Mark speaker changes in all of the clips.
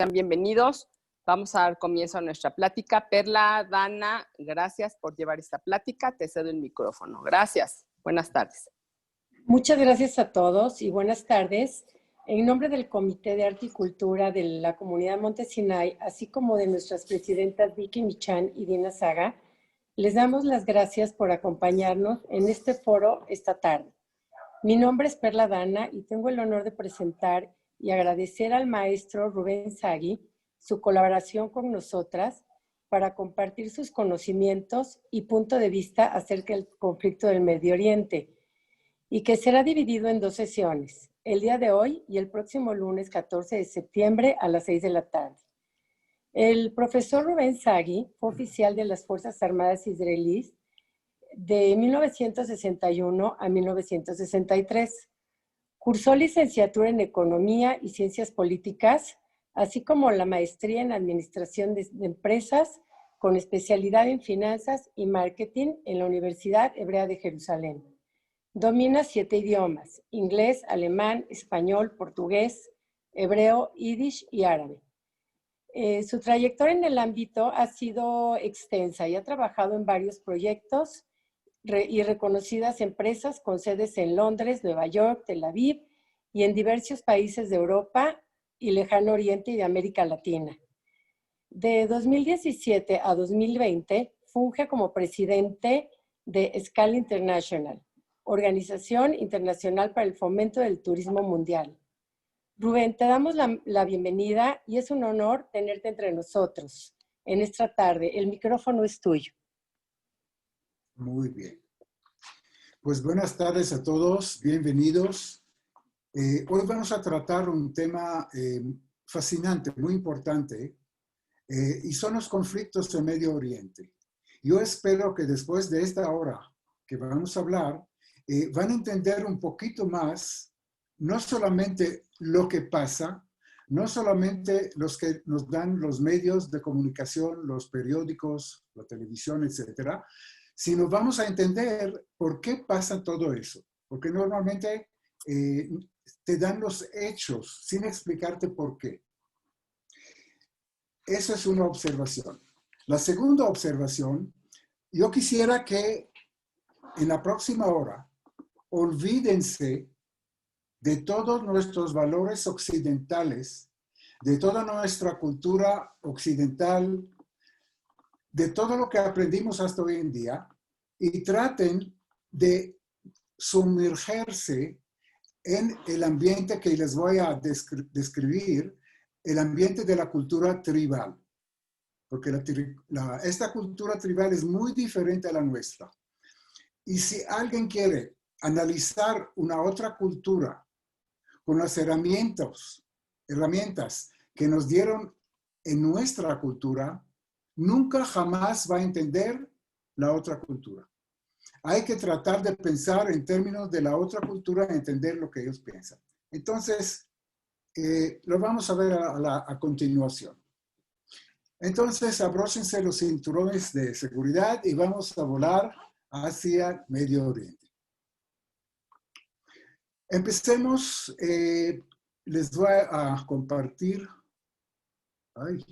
Speaker 1: Sean bienvenidos. Vamos a dar comienzo a nuestra plática. Perla, Dana, gracias por llevar esta plática. Te cedo el micrófono. Gracias. Buenas tardes.
Speaker 2: Muchas gracias a todos y buenas tardes. En nombre del Comité de Arte y Cultura de la Comunidad Monte Sinai, así como de nuestras presidentas Vicky Michan y Dina Saga, les damos las gracias por acompañarnos en este foro esta tarde. Mi nombre es Perla Dana y tengo el honor de presentar y agradecer al maestro Rubén Sagui su colaboración con nosotras para compartir sus conocimientos y punto de vista acerca del conflicto del Medio Oriente, y que será dividido en dos sesiones, el día de hoy y el próximo lunes 14 de septiembre a las 6 de la tarde. El profesor Rubén Sagui fue oficial de las Fuerzas Armadas israelíes de 1961 a 1963. Cursó licenciatura en Economía y Ciencias Políticas, así como la maestría en Administración de Empresas, con especialidad en Finanzas y Marketing en la Universidad Hebrea de Jerusalén. Domina 7 idiomas: inglés, alemán, español, portugués, hebreo, yiddish y árabe. Su trayectoria en el ámbito ha sido extensa y ha trabajado en varios proyectos y reconocidas empresas con sedes en Londres, Nueva York, Tel Aviv y en diversos países de Europa y Lejano Oriente y de América Latina. De 2017 a 2020 funge como presidente de Scala International, Organización Internacional para el Fomento del Turismo Mundial. Rubén, te damos la bienvenida y es un honor tenerte entre nosotros en esta tarde. El micrófono es tuyo.
Speaker 3: Muy bien. Pues buenas tardes a todos, bienvenidos. Hoy vamos a tratar un tema fascinante, muy importante, y son los conflictos en Medio Oriente. Yo espero que después de esta hora que vamos a hablar, van a entender un poquito más, no solamente lo que pasa, no solamente los que nos dan los medios de comunicación, los periódicos, la televisión, etcétera, sino vamos a entender por qué pasa todo eso. Porque normalmente te dan los hechos sin explicarte por qué. Esa es una observación. La segunda observación, yo quisiera que en la próxima hora olvídense de todos nuestros valores occidentales, de toda nuestra cultura occidental, de todo lo que aprendimos hasta hoy en día, y traten de sumergerse en el ambiente que les voy a describir, el ambiente de la cultura tribal. Porque esta cultura tribal es muy diferente a la nuestra. Y si alguien quiere analizar una otra cultura con las herramientas que nos dieron en nuestra cultura, nunca jamás va a entender la otra cultura. Hay que tratar de pensar en términos de la otra cultura y entender lo que ellos piensan. Entonces, lo vamos a ver a continuación. Entonces, abróchense los cinturones de seguridad y vamos a volar hacia Medio Oriente. Empecemos. Les voy a compartir. Ay,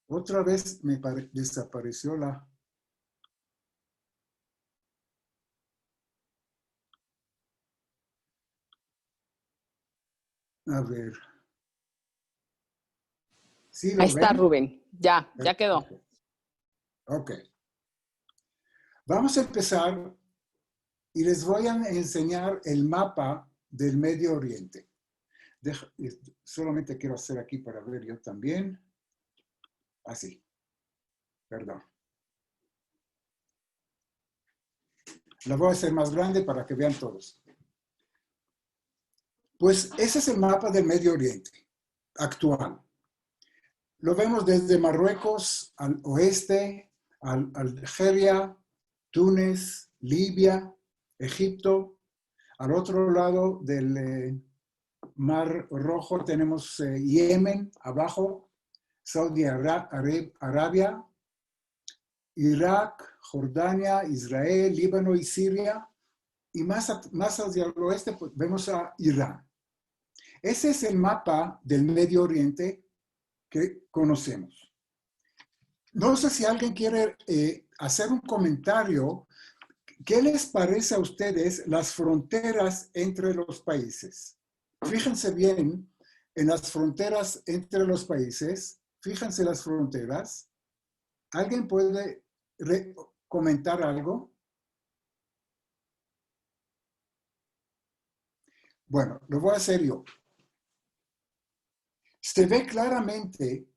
Speaker 3: otra vez me desapareció la... A ver. ¿Sí lo
Speaker 1: Ahí está,
Speaker 3: ven?
Speaker 1: Rubén. Ya quedó.
Speaker 3: Ok. Vamos a empezar y les voy a enseñar el mapa del Medio Oriente. Solamente quiero hacer aquí para ver yo también. Así. Perdón. La voy a hacer más grande para que vean todos. Pues ese es el mapa del Medio Oriente actual. Lo vemos desde Marruecos al oeste, Algeria, Túnez, Libia, Egipto. Al otro lado del Mar Rojo tenemos Yemen, abajo, Saudi Arabia, Irak, Jordania, Israel, Líbano y Siria. Y más hacia el oeste pues, vemos a Irán. Ese es el mapa del Medio Oriente que conocemos. No sé si alguien quiere hacer un comentario. ¿Qué les parece a ustedes las fronteras entre los países? Fíjense bien en las fronteras entre los países. Fíjense las fronteras. ¿Alguien puede comentar algo? Bueno, lo voy a hacer yo. Se ve claramente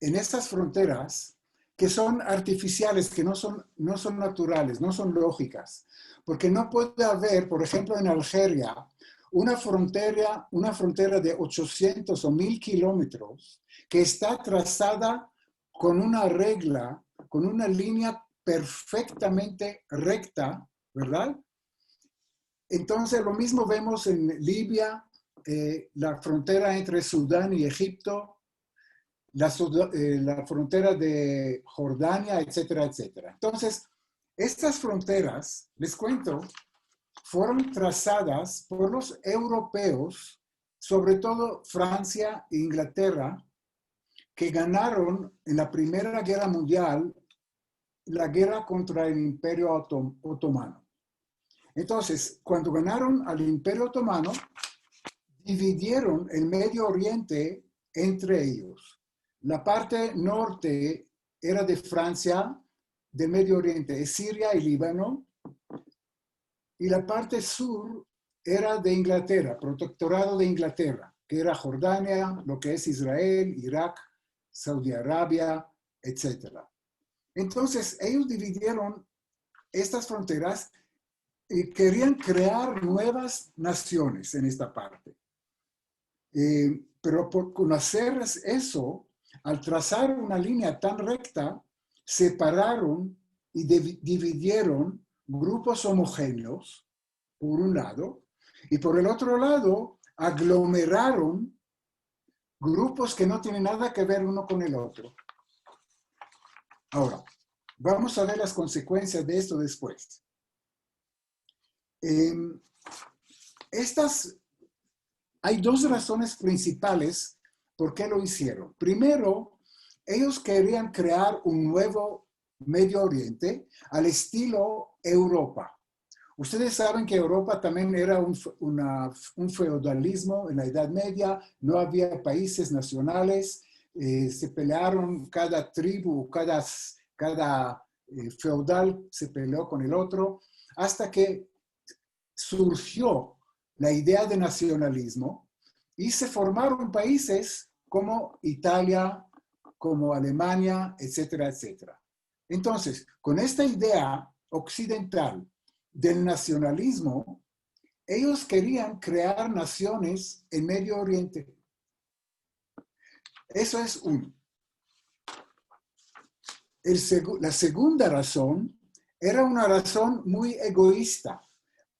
Speaker 3: en estas fronteras que son artificiales, que no son naturales, no son lógicas. Porque no puede haber, por ejemplo, en Algeria, una frontera de 800 o 1000 kilómetros que está trazada con una regla, con una línea perfectamente recta, ¿verdad? Entonces, lo mismo vemos en Libia, la frontera entre Sudán y Egipto, la frontera de Jordania, etcétera, etcétera. Entonces, estas fronteras, les cuento, fueron trazadas por los europeos, sobre todo Francia e Inglaterra, que ganaron en la Primera Guerra Mundial la guerra contra el Imperio Otomano. Entonces, cuando ganaron al Imperio Otomano, dividieron el Medio Oriente entre ellos. La parte norte era de Francia, del Medio Oriente, es Siria y Líbano, y la parte sur era de Inglaterra, protectorado de Inglaterra, que era Jordania, lo que es Israel, Irak, Saudi Arabia, etc. Entonces, ellos dividieron estas fronteras y querían crear nuevas naciones en esta parte. Pero con hacer eso, al trazar una línea tan recta, separaron y dividieron grupos homogéneos, por un lado, y por el otro lado, aglomeraron grupos que no tienen nada que ver uno con el otro. Ahora, vamos a ver las consecuencias de esto después. Hay dos razones principales por qué lo hicieron. Primero, ellos querían crear un nuevo Medio Oriente al estilo Europa. Ustedes saben que Europa también era un feudalismo en la Edad Media, no había países nacionales, se pelearon cada tribu, cada feudal se peleó con el otro, hasta que surgió la idea de nacionalismo y se formaron países como Italia, como Alemania, etcétera, etcétera. Entonces, con esta idea occidental del nacionalismo, ellos querían crear naciones en Medio Oriente. Eso es uno. La segunda razón era una razón muy egoísta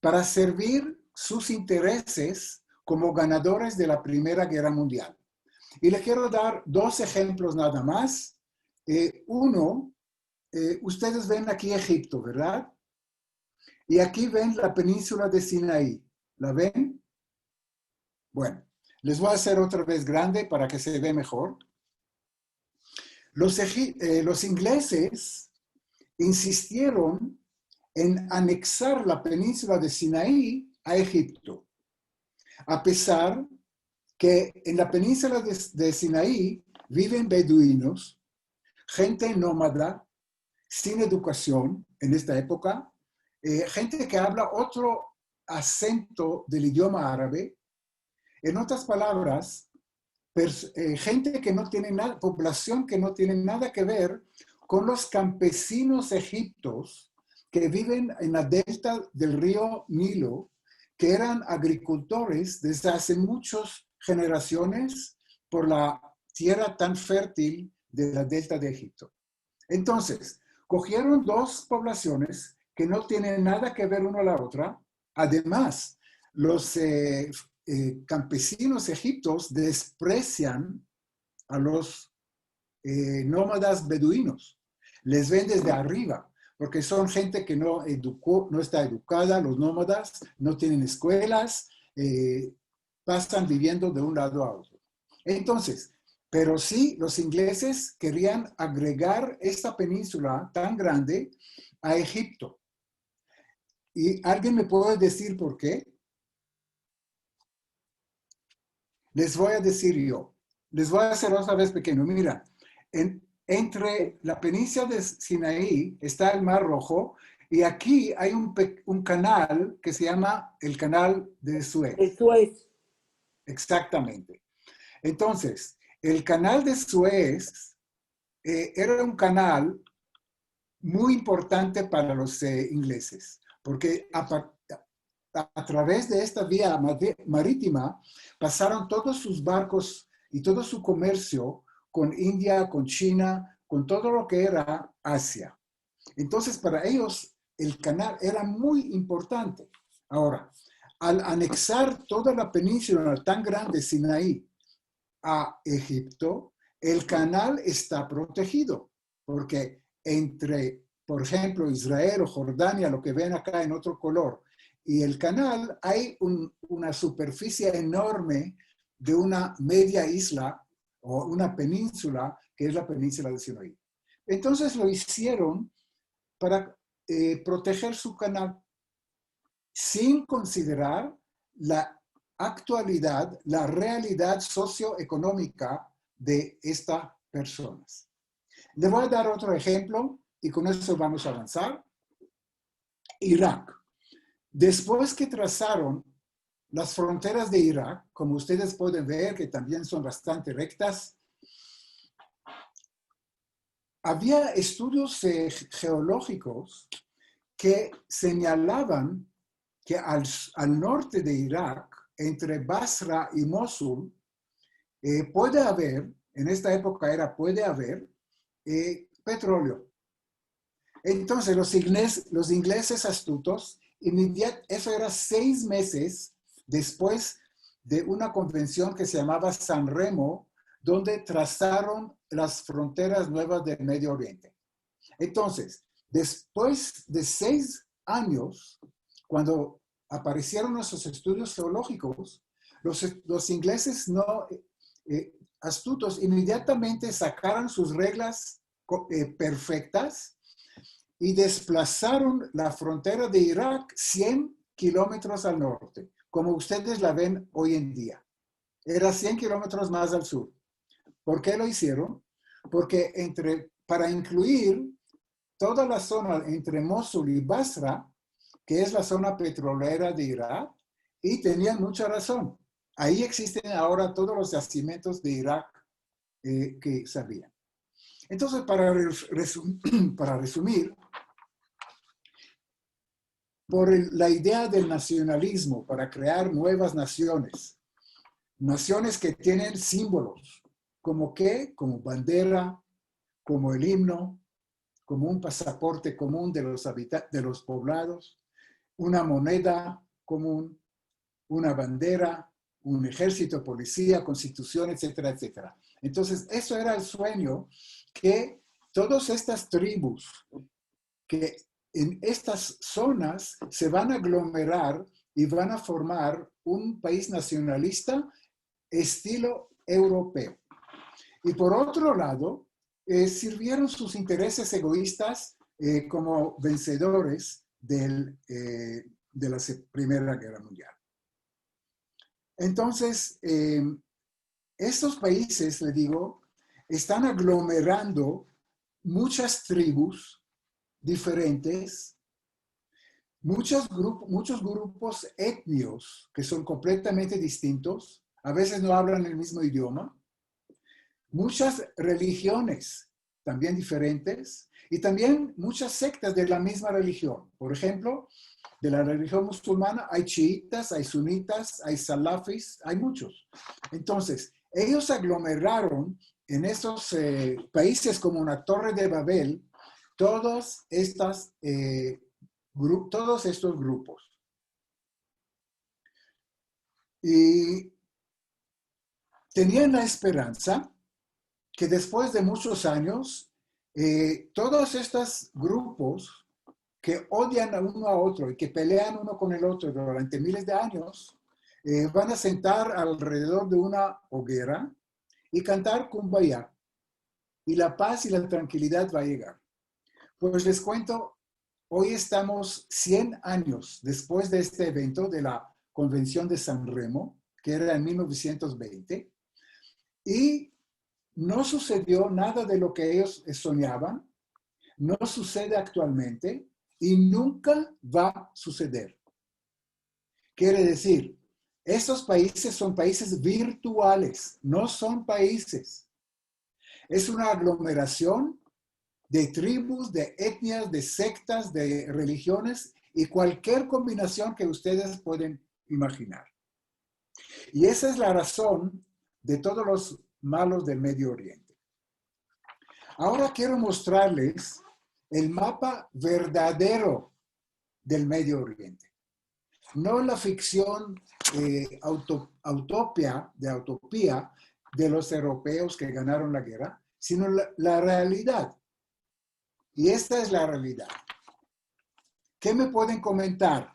Speaker 3: para servir sus intereses como ganadores de la Primera Guerra Mundial. Y les quiero dar dos ejemplos nada más. Uno, ustedes ven aquí Egipto, ¿verdad? Y aquí ven la península de Sinaí. ¿La ven? Bueno, les voy a hacer otra vez grande para que se vea mejor. Los ingleses insistieron en anexar la península de Sinaí a Egipto, a pesar que en la península de Sinaí viven beduinos, gente nómada, sin educación en esta época, gente que habla otro acento del idioma árabe. En otras palabras, gente que no tiene nada, población que no tiene nada que ver con los campesinos egipcios que viven en la delta del río Nilo, que eran agricultores desde hace muchas generaciones por la tierra tan fértil de la delta de Egipto. Entonces, cogieron dos poblaciones que no tienen nada que ver una a la otra. Además, los campesinos egipcios desprecian a los nómadas beduinos. Les ven desde arriba, porque son gente que no está educada, los nómadas, no tienen escuelas, pasan viviendo de un lado a otro. Entonces, pero sí, los ingleses querían agregar esta península tan grande a Egipto. ¿Y alguien me puede decir por qué? Les voy a decir yo. Les voy a hacer otra vez pequeño. Mira, entre la península de Sinaí está el Mar Rojo y aquí hay un canal que se llama el Canal de Suez.
Speaker 4: El Suez.
Speaker 3: Exactamente. Entonces, el Canal de Suez era un canal muy importante para los ingleses, porque a través de esta vía marítima pasaron todos sus barcos y todo su comercio con India, con China, con todo lo que era Asia. Entonces, para ellos, el canal era muy importante. Ahora, al anexar toda la península tan grande, Sinaí, a Egipto, el canal está protegido, porque entre, por ejemplo, Israel o Jordania, lo que ven acá en otro color, y el canal hay una superficie enorme de una media isla o una península, que es la península de Sinaí. Entonces lo hicieron para proteger su canal, sin considerar la actualidad, la realidad socioeconómica de estas personas. Le voy a dar otro ejemplo y con eso vamos a avanzar. Irak. Después que trazaron las fronteras de Irak, como ustedes pueden ver, que también son bastante rectas, había estudios geológicos que señalaban que al norte de Irak, entre Basra y Mosul, puede haber, en esta época puede haber petróleo. Entonces los ingleses astutos, eso era 6 meses después de una convención que se llamaba San Remo, donde trazaron las fronteras nuevas del Medio Oriente. Entonces, después de 6 años, cuando aparecieron esos estudios geológicos, los ingleses astutos inmediatamente sacaron sus reglas perfectas y desplazaron la frontera de Irak 100 kilómetros al norte, como ustedes la ven hoy en día. Era 100 kilómetros más al sur. ¿Por qué lo hicieron? Porque para incluir toda la zona entre Mosul y Basra, que es la zona petrolera de Irak, y tenían mucha razón. Ahí existen ahora todos los yacimientos de Irak que sabían. Entonces, para resumir, por la idea del nacionalismo, para crear nuevas naciones que tienen símbolos, como bandera, como el himno, como un pasaporte común de los poblados, una moneda común, una bandera, un ejército, policía, constitución, etcétera, etcétera. Entonces, eso era el sueño que todas estas tribus que en estas zonas se van a aglomerar y van a formar un país nacionalista estilo europeo. Y por otro lado, sirvieron sus intereses egoístas como vencedores de la Primera Guerra Mundial. Entonces, estos países, le digo, están aglomerando muchas tribus diferentes, muchos grupos étnicos que son completamente distintos, a veces no hablan el mismo idioma, muchas religiones también diferentes y también muchas sectas de la misma religión. Por ejemplo, de la religión musulmana hay chiitas, hay sunitas, hay salafis, hay muchos. Entonces, ellos aglomeraron en esos países como una Torre de Babel todos estos grupos. Y tenían la esperanza que después de muchos años, todos estos grupos que odian a uno a otro y que pelean uno con el otro durante miles de años, van a sentar alrededor de una hoguera y cantar Kumbaya. Y la paz y la tranquilidad va a llegar. Pues les cuento, hoy estamos 100 años después de este evento de la Convención de San Remo, que era en 1920, y no sucedió nada de lo que ellos soñaban, no sucede actualmente y nunca va a suceder. Quiere decir, estos países son países virtuales, no son países. Es una aglomeración de tribus, de etnias, de sectas, de religiones y cualquier combinación que ustedes pueden imaginar. Y esa es la razón de todos los malos del Medio Oriente. Ahora quiero mostrarles el mapa verdadero del Medio Oriente. No la ficción utopía de los europeos que ganaron la guerra, sino la realidad. Y esta es la realidad. ¿Qué me pueden comentar?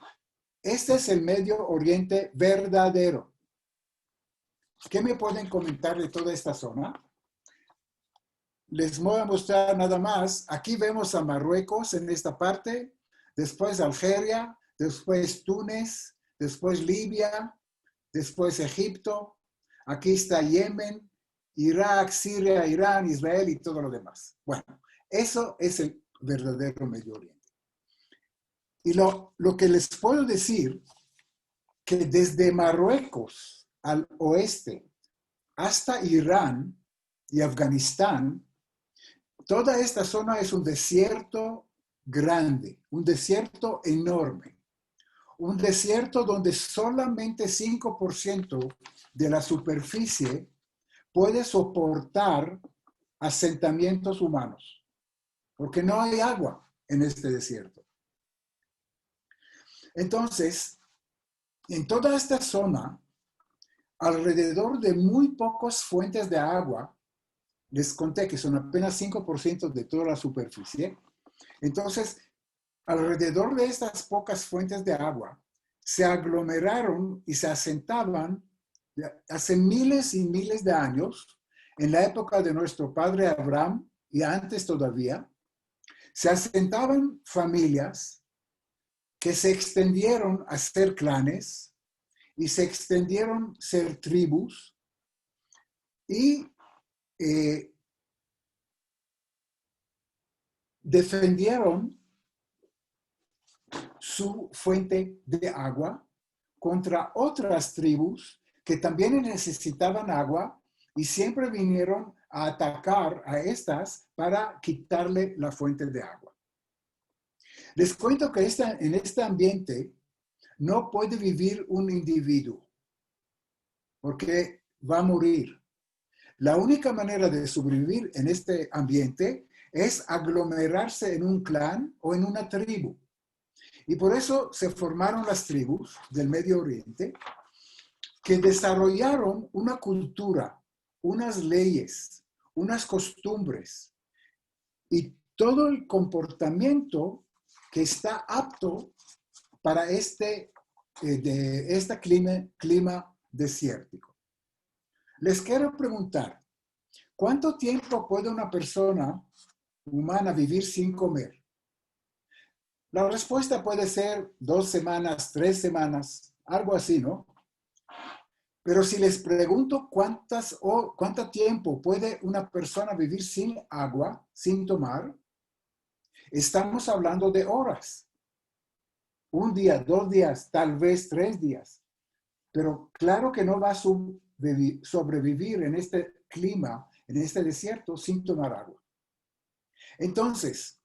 Speaker 3: Este es el Medio Oriente verdadero. ¿Qué me pueden comentar de toda esta zona? Les voy a mostrar nada más. Aquí vemos a Marruecos en esta parte, después Algeria, después Túnez, después Libia, después Egipto. Aquí está Yemen, Irak, Siria, Irán, Israel y todo lo demás. Bueno, eso es el verdadero Medio Oriente. Y lo que les puedo decir, que desde Marruecos al oeste hasta Irán y Afganistán, toda esta zona es un desierto grande, un desierto enorme, un desierto donde solamente 5% de la superficie puede soportar asentamientos humanos, porque no hay agua en este desierto. Entonces, en toda esta zona, alrededor de muy pocas fuentes de agua, les conté que son apenas 5% de toda la superficie. Entonces, alrededor de estas pocas fuentes de agua, se aglomeraron y se asentaban hace miles y miles de años, en la época de nuestro padre Abraham y antes todavía, se asentaban familias que se extendieron a ser clanes y se extendieron a ser tribus y defendieron su fuente de agua contra otras tribus que también necesitaban agua y siempre vinieron a atacar a estas para quitarle la fuente de agua. Les cuento que en este ambiente no puede vivir un individuo porque va a morir. La única manera de sobrevivir en este ambiente es aglomerarse en un clan o en una tribu. Y por eso se formaron las tribus del Medio Oriente que desarrollaron una cultura, unas leyes, unas costumbres y todo el comportamiento que está apto para este clima desértico. Les quiero preguntar, ¿cuánto tiempo puede una persona humana vivir sin comer? La respuesta puede ser 2 semanas, 3 semanas, algo así, ¿no? Pero si les pregunto cuánto tiempo puede una persona vivir sin agua, sin tomar, estamos hablando de horas. 1 día, 2 días, tal vez 3 días. Pero claro que no va a sobrevivir en este clima, en este desierto, sin tomar agua. Entonces,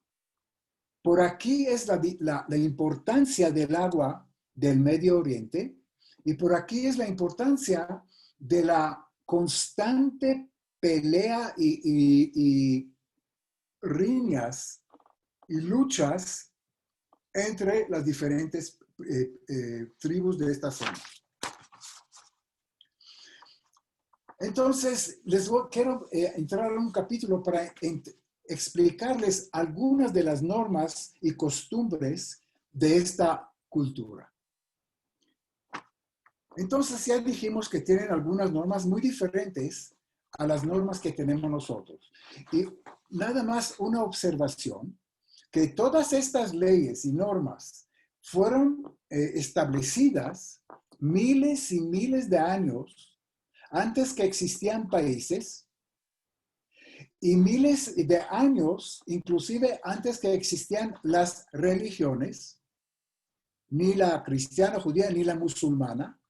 Speaker 3: por aquí es la importancia del agua del Medio Oriente y por aquí es la importancia de la constante pelea y riñas y luchas entre las diferentes tribus de esta zona. Entonces, quiero entrar en un capítulo para explicarles algunas de las normas y costumbres de esta cultura. Entonces ya dijimos que tienen algunas normas muy diferentes a las normas que tenemos nosotros. Y nada más una observación, que todas estas leyes y normas fueron establecidas miles y miles de años antes que existían países y miles de años, inclusive antes que existían las religiones, ni la cristiana judía ni la musulmana.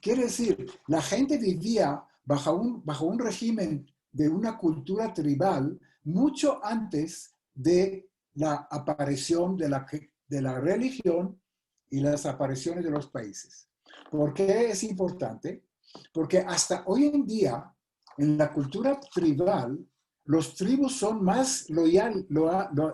Speaker 3: Quiere decir, la gente vivía bajo un régimen de una cultura tribal mucho antes de la aparición de la religión y las apariciones de los países. ¿Por qué es importante? Porque hasta hoy en día, en la cultura tribal, los tribus son más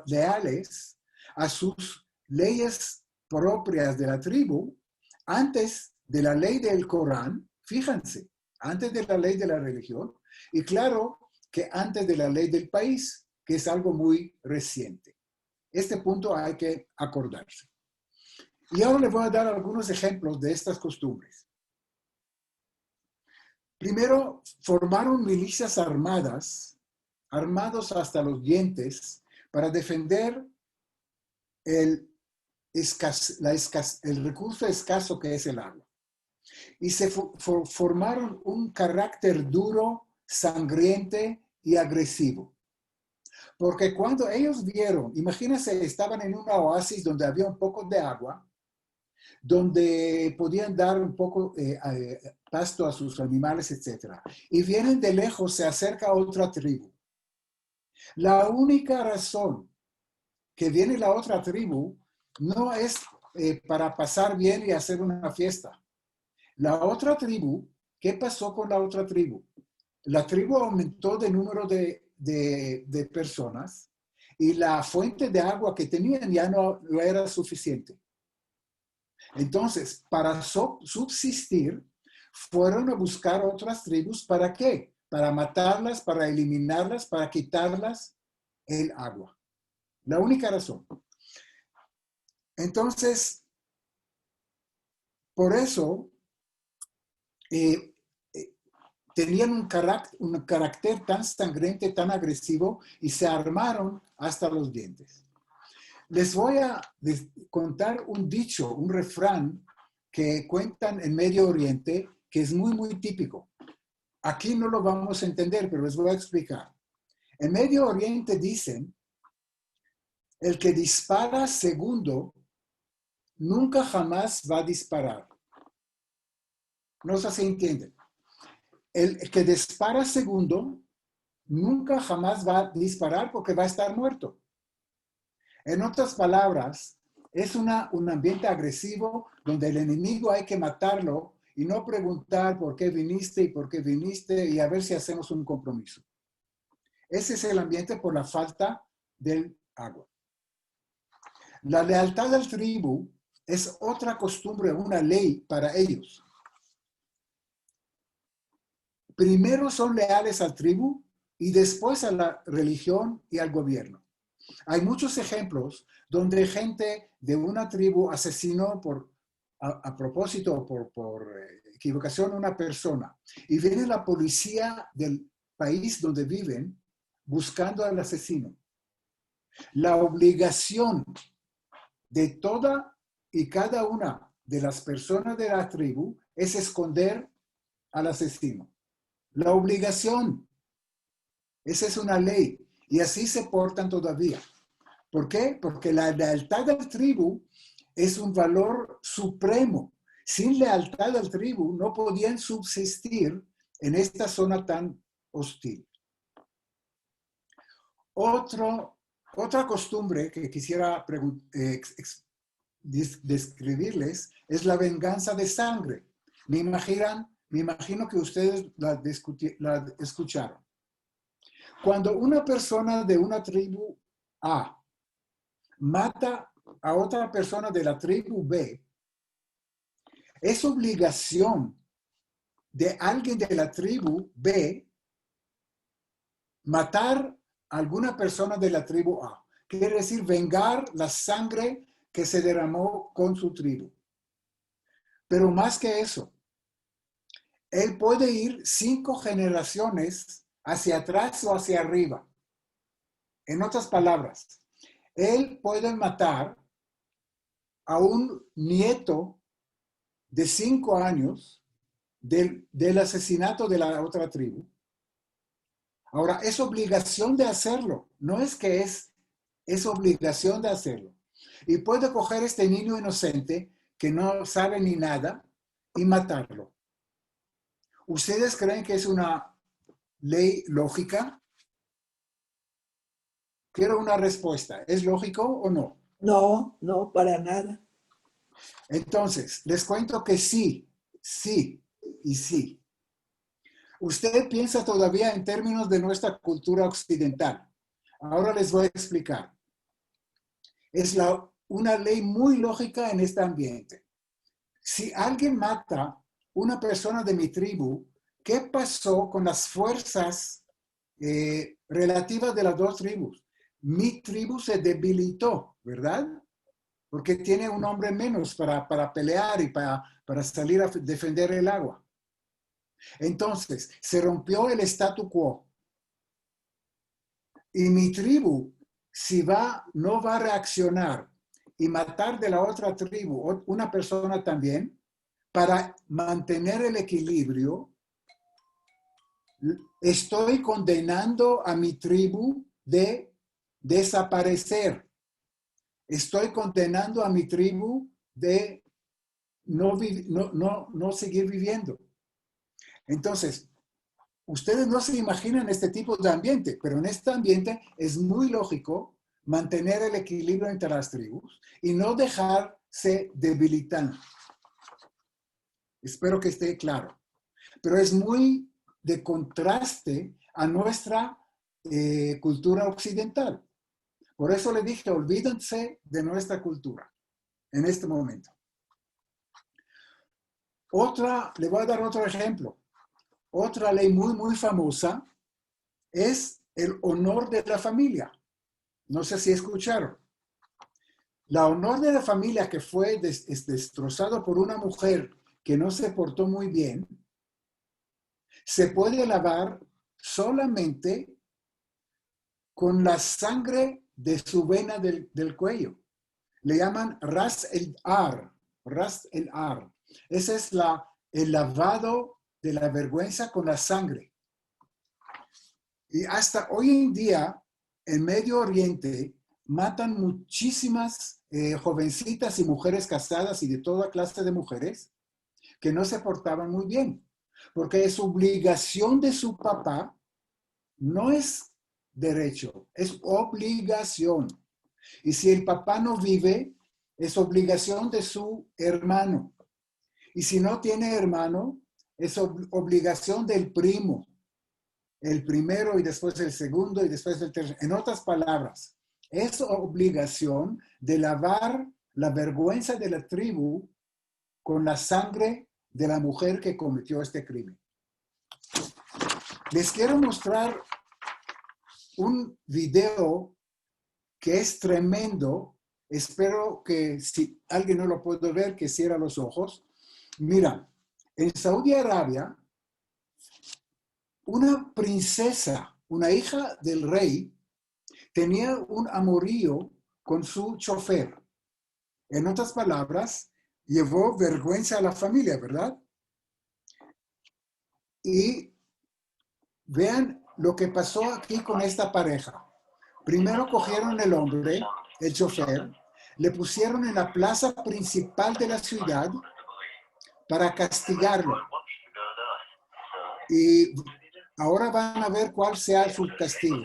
Speaker 3: leales a sus leyes propias de la tribu antes de la ley del Corán, fíjense, antes de la ley de la religión, y claro que antes de la ley del país, que es algo muy reciente. Este punto hay que acordarse. Y ahora les voy a dar algunos ejemplos de estas costumbres. Primero, formaron milicias armados hasta los dientes, para defender el recurso escaso que es el agua. Y se formaron un carácter duro, sangriente y agresivo. Porque cuando ellos vieron, imagínense, estaban en una oasis donde había un poco de agua, donde podían dar un poco pasto a sus animales, etc. Y vienen de lejos, se acerca a otra tribu. La única razón que viene la otra tribu no es para pasar bien y hacer una fiesta. La otra tribu, ¿qué pasó con la otra tribu? La tribu aumentó de número de personas y la fuente de agua que tenían ya no era suficiente. Entonces, para subsistir, fueron a buscar otras tribus. ¿Para qué? Para matarlas, para eliminarlas, para quitarlas el agua. La única razón. Entonces, por eso, tenían un carácter tan sangriento, tan agresivo, y se armaron hasta los dientes. Les voy a contar un dicho, un refrán que cuentan en Medio Oriente, que es muy, muy típico. Aquí no lo vamos a entender, pero les voy a explicar. En Medio Oriente dicen, el que dispara segundo, nunca jamás va a disparar. No sé si entienden. El que dispara segundo, nunca jamás va a disparar porque va a estar muerto. En otras palabras, es un ambiente agresivo donde el enemigo hay que matarlo y no preguntar por qué viniste y a ver si hacemos un compromiso. Ese es el ambiente por la falta del agua. La lealtad al tribu es otra costumbre, una ley para ellos. Primero son leales al tribu y después a la religión y al gobierno. Hay muchos ejemplos donde gente de una tribu asesinó a propósito o por equivocación a una persona. Y viene la policía del país donde viven buscando al asesino. La obligación de toda y cada una de las personas de la tribu es esconder al asesino. La obligación. Esa es una ley. Y así se portan todavía. ¿Por qué? Porque la lealtad al tribu es un valor supremo. Sin lealtad al tribu no podían subsistir en esta zona tan hostil. Otra costumbre que quisiera describirles es la venganza de sangre. Me imagino que ustedes la escucharon. Cuando una persona de una tribu A mata a otra persona de la tribu B, es obligación de alguien de la tribu B matar a alguna persona de la tribu A. Quiere decir vengar la sangre que se derramó con su tribu. Pero más que eso, él puede ir 5 generaciones hacia atrás o hacia arriba. En otras palabras, él puede matar a un nieto de 5 años del asesinato de la otra tribu. Ahora, es obligación de hacerlo. No es que es obligación de hacerlo. Y puede coger este niño inocente que no sabe ni nada y matarlo. ¿Ustedes creen que es una ley lógica? Quiero una respuesta. ¿Es lógico o no?
Speaker 4: No, no, para nada.
Speaker 3: Entonces, les cuento que sí, sí y sí. Usted piensa todavía en términos de nuestra cultura occidental. Ahora les voy a explicar. Es una ley muy lógica en este ambiente. Si alguien mata una persona de mi tribu, ¿qué pasó con las fuerzas relativas de las dos tribus? Mi tribu se debilitó, ¿verdad? Porque tiene un hombre menos para pelear y para salir a defender el agua. Entonces, se rompió el statu quo. Y mi tribu, si no va a reaccionar y matar de la otra tribu una persona también, para mantener el equilibrio, estoy condenando a mi tribu de desaparecer. Estoy condenando a mi tribu de no seguir viviendo. Entonces, ustedes no se imaginan este tipo de ambiente, pero en este ambiente es muy lógico mantener el equilibrio entre las tribus y no dejarse debilitar. Espero que esté claro. Pero es muy de contraste a nuestra cultura occidental. Por eso le dije, olvídense de nuestra cultura en este momento. Le voy a dar otro ejemplo. Otra ley muy, muy famosa es el honor de la familia. No sé si escucharon. La honor de la familia que fue destrozado por una mujer que no se portó muy bien, se puede lavar solamente con la sangre de su vena del cuello. Le llaman Ras el-Ar. Ras el-Ar. Ese es el lavado de la vergüenza con la sangre. Y hasta hoy en día, en Medio Oriente, matan muchísimas jovencitas y mujeres casadas y de toda clase de mujeres que no se portaban muy bien. Porque es obligación de su papá, no es derecho, es obligación. Y si el papá no vive, es obligación de su hermano. Y si no tiene hermano, es obligación del primo. El primero y después el segundo y después el tercero. En otras palabras, es obligación de lavar la vergüenza de la tribu con la sangre de la mujer que cometió este crimen. Les quiero mostrar un video que es tremendo. Espero que si alguien no lo puede ver, que cierre los ojos. Mira, en Saudi Arabia, una princesa, una hija del rey, tenía un amorío con su chofer. En otras palabras, llevó vergüenza a la familia, ¿verdad? Y vean lo que pasó aquí con esta pareja. Primero cogieron el hombre, el chofer, le pusieron en la plaza principal de la ciudad para castigarlo. Y ahora van a ver cuál sea su castigo.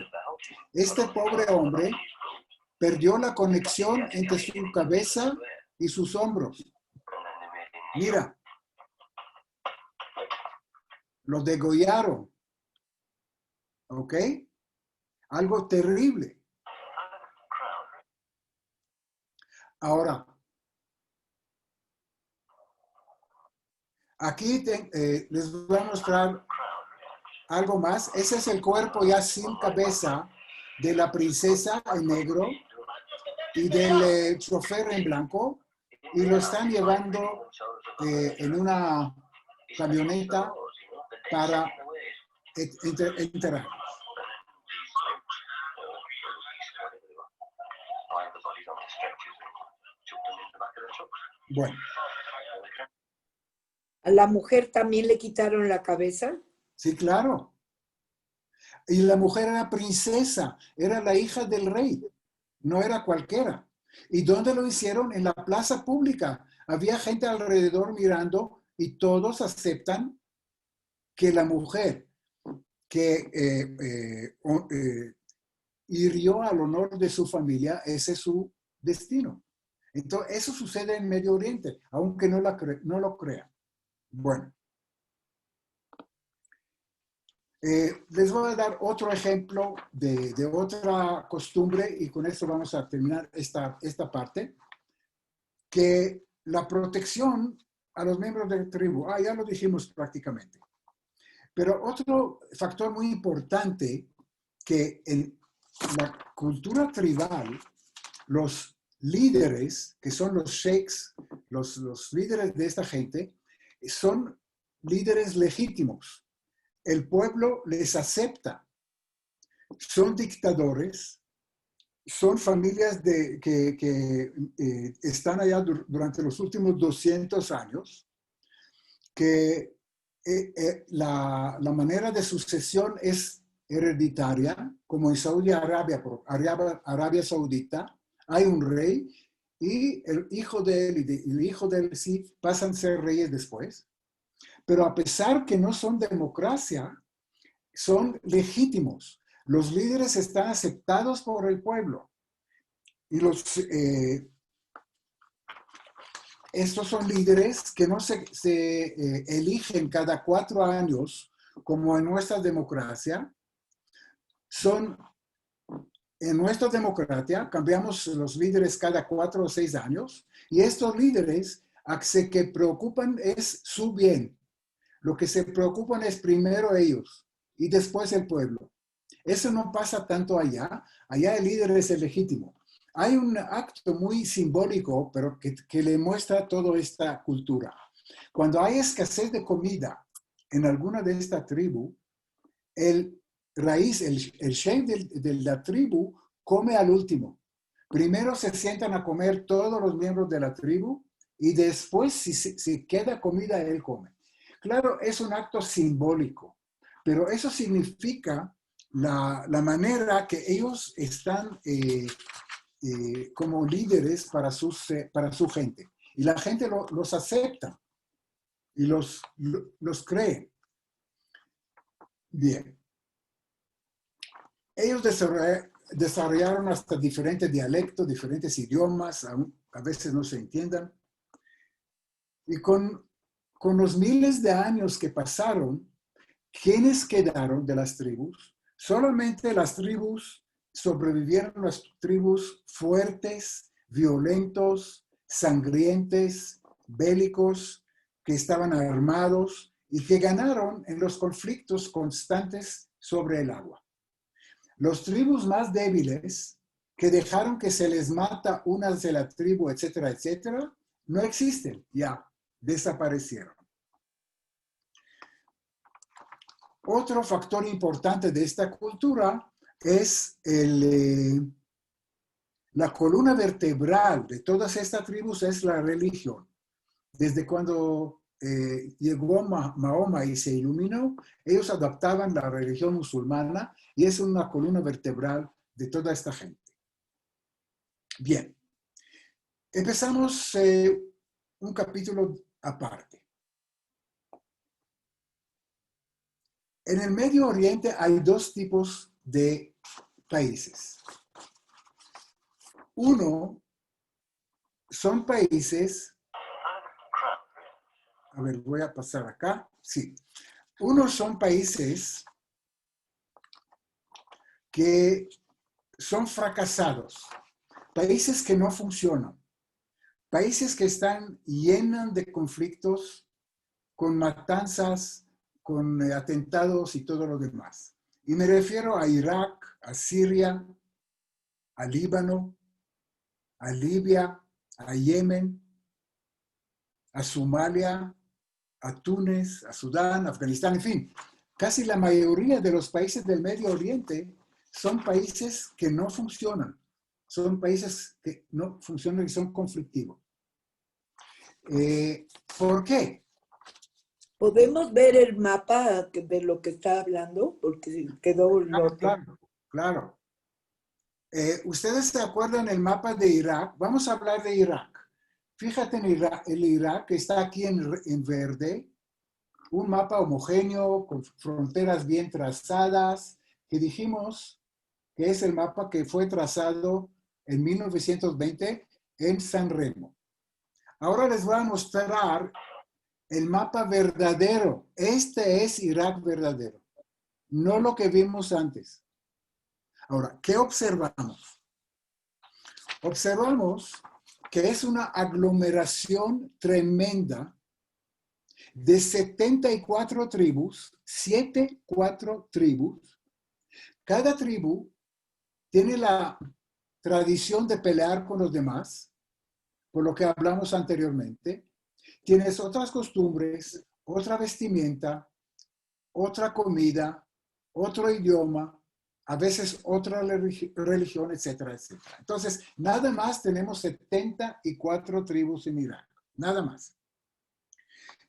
Speaker 3: Este pobre hombre perdió la conexión entre su cabeza y sus hombros. Mira, lo degollaron. ¿Ok? Algo terrible. Ahora, aquí les voy a mostrar algo más. Ese es el cuerpo ya sin cabeza de la princesa en negro y del chofer en blanco. Y lo están llevando en una camioneta para enterrar. Bueno,
Speaker 4: ¿A la mujer también le quitaron la cabeza?
Speaker 3: sí, claro. Y la mujer era princesa, era la hija del rey, no era cualquiera. ¿Y dónde lo hicieron? En la plaza pública. Había gente alrededor mirando y todos aceptan que la mujer que hirió al honor de su familia, ese es su destino. Entonces, eso sucede en Medio Oriente, aunque no lo crean. Bueno. Les voy a dar otro ejemplo de otra costumbre y con esto vamos a terminar esta parte, que la protección a los miembros de la tribu, ya lo dijimos prácticamente. Pero otro factor muy importante que en la cultura tribal, los líderes, que son los sheiks, los líderes de esta gente, son líderes legítimos. El pueblo les acepta. Son dictadores, son familias que están allá durante los últimos 200 años, que la manera de sucesión es hereditaria, como en Saudi Arabia, Arabia Saudita, hay un rey y el hijo de él y el hijo de él sí pasan a ser reyes después. Pero a pesar que no son democracia, son legítimos. Los líderes están aceptados por el pueblo. Y estos son líderes que no se eligen cada 4 años, como en nuestra democracia. En nuestra democracia cambiamos los líderes cada 4 o 6 años. Y estos líderes que preocupan es su bien. Lo que se preocupan es primero ellos y después el pueblo. Eso no pasa tanto allá. Allá el líder es el legítimo. Hay un acto muy simbólico, pero que le muestra toda esta cultura. Cuando hay escasez de comida en alguna de esta tribu, el sheikh de la tribu come al último. Primero se sientan a comer todos los miembros de la tribu y después, si queda comida, él come. Claro, es un acto simbólico, pero eso significa la manera que ellos están como líderes para su gente. Y la gente los acepta y los cree. Bien. Ellos desarrollaron hasta diferentes dialectos, diferentes idiomas, a veces no se entiendan. Y con los miles de años que pasaron, ¿quiénes quedaron de las tribus? Solamente las tribus sobrevivieron, las tribus fuertes, violentos, sangrientes, bélicos, que estaban armados y que ganaron en los conflictos constantes sobre el agua. Los tribus más débiles, que dejaron que se les mata unas de la tribu, etcétera, etcétera, no existen, ya desaparecieron. Otro factor importante de esta cultura es la columna vertebral de todas estas tribus es la religión. Desde cuando llegó Mahoma y se iluminó, ellos adoptaban la religión musulmana y es una columna vertebral de toda esta gente. Bien, empezamos un capítulo aparte. En el Medio Oriente hay 2 tipos de países. Uno son países, a ver, voy a pasar acá, sí. Unos son países que son fracasados, países que no funcionan, países que están llenos de conflictos, con matanzas, con atentados y todo lo demás. Y me refiero a Irak, a Siria, a Líbano, a Libia, a Yemen, a Somalia, a Túnez, a Sudán, Afganistán, en fin. Casi la mayoría de los países del Medio Oriente son países que no funcionan. Son países que no funcionan y son conflictivos. ¿Por qué?
Speaker 4: ¿Podemos ver el mapa de lo que está hablando? Porque quedó loco.
Speaker 3: Claro. ¿Ustedes se acuerdan el mapa de Irak? Vamos a hablar de Irak. Fíjate en el Irak que está aquí en verde. Un mapa homogéneo, con fronteras bien trazadas, que dijimos que es el mapa que fue trazado en 1920 en San Remo. Ahora les voy a mostrar el mapa verdadero. Este es Irak verdadero, no lo que vimos antes. Ahora, ¿qué observamos? Observamos que es una aglomeración tremenda de 74 tribus, 74 tribus. Cada tribu tiene la tradición de pelear con los demás, por lo que hablamos anteriormente. Tienes otras costumbres, otra vestimenta, otra comida, otro idioma, a veces otra religión, etcétera, etcétera. Entonces, nada más tenemos 74 tribus en Irak, nada más.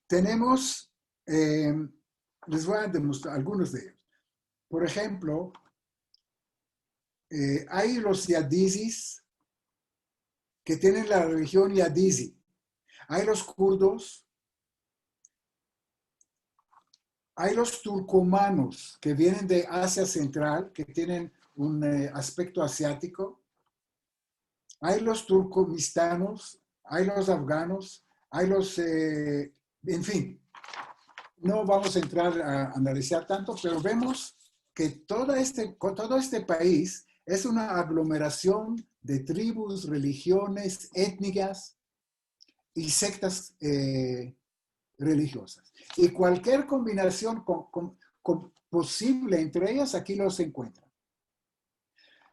Speaker 3: Tenemos, les voy a demostrar algunos de ellos. Por ejemplo, hay los Yazidis que tienen la religión Yazidi. Hay los kurdos. Hay los turcomanos que vienen de Asia Central, que tienen un aspecto asiático. Hay los turcomistanos, hay los afganos, hay los, en fin, no vamos a entrar a analizar tanto, pero vemos que todo este país es una aglomeración de tribus, religiones, étnicas y sectas religiosas. Y cualquier combinación posible entre ellas, aquí los encuentran.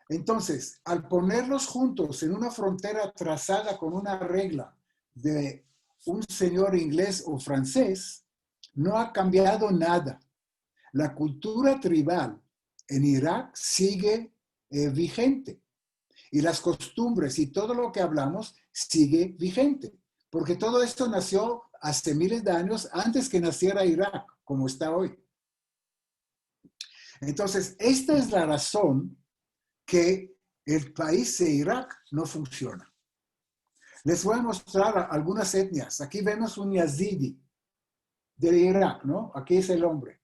Speaker 3: Entonces, al ponerlos juntos en una frontera trazada con una regla de un señor inglés o francés, no ha cambiado nada. La cultura tribal en Irak sigue vigente. Y las costumbres y todo lo que hablamos sigue vigente. Porque todo esto nació hace miles de años antes que naciera Irak, como está hoy. Entonces, esta es la razón que el país de Irak no funciona. Les voy a mostrar algunas etnias. Aquí vemos un yazidi de Irak, ¿no? Aquí es el hombre.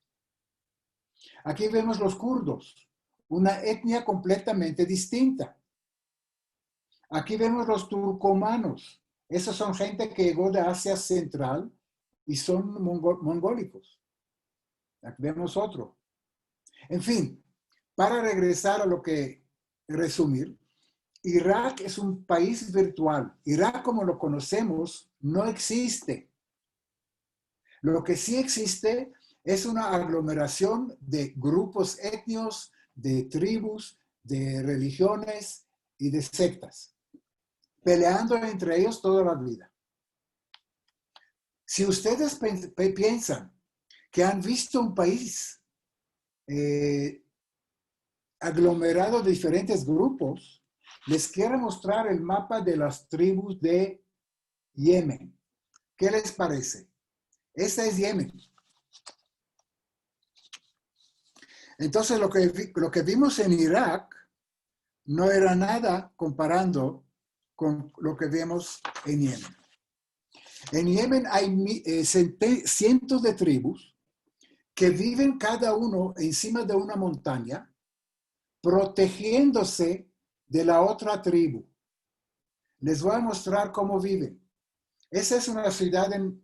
Speaker 3: Aquí vemos los kurdos, una etnia completamente distinta. Aquí vemos los turcomanos. Esos son gente que llegó de Asia Central y son mongólicos. Aquí vemos otro. En fin, para regresar a lo que resumir, Irak es un país virtual. Irak como lo conocemos no existe. Lo que sí existe es una aglomeración de grupos étnicos, de tribus, de religiones y de sectas, peleando entre ellos toda la vida. Si ustedes piensan que han visto un país aglomerado de diferentes grupos, les quiero mostrar el mapa de las tribus de Yemen. ¿Qué les parece? Esta es Yemen. Entonces, lo que vimos en Irak no era nada comparando con lo que vemos en Yemen. En Yemen hay cientos de tribus que viven cada uno encima de una montaña, protegiéndose de la otra tribu. Les voy a mostrar cómo viven. Esa es una ciudad en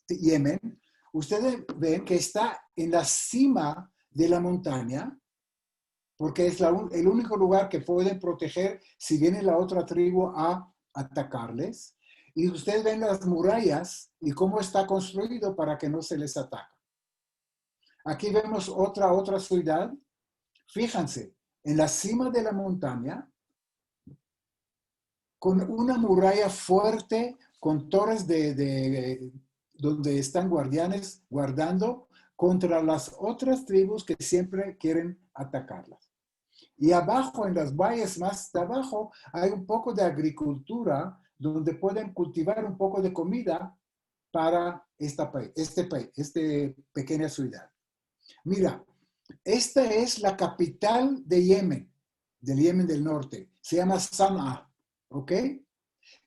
Speaker 3: Yemen. Ustedes ven que está en la cima de la montaña, porque es el único lugar que pueden proteger si viene la otra tribu a atacarles. Y ustedes ven las murallas y cómo está construido para que no se les ataque. Aquí vemos otra ciudad. Fíjense, en la cima de la montaña, con una muralla fuerte, con torres de donde están guardianes guardando contra las otras tribus que siempre quieren atacarlas. Y abajo, en las valles más de abajo, hay un poco de agricultura donde pueden cultivar un poco de comida para esta pequeña ciudad. Mira, esta es la capital de Yemen, del Yemen del Norte. Se llama Sanaa, ¿ok?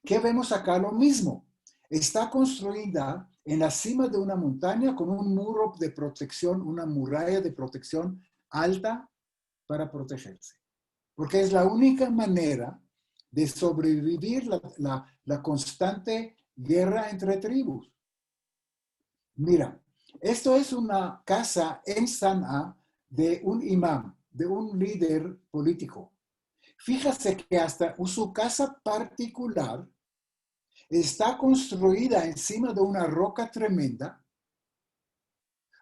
Speaker 3: ¿Qué vemos acá? Lo mismo. Está construida en la cima de una montaña con un muro de protección, una muralla de protección alta para protegerse. Porque es la única manera de sobrevivir la constante guerra entre tribus. Mira, esto es una casa en Sanaa de un imán, de un líder político. Fíjate que hasta su casa particular está construida encima de una roca tremenda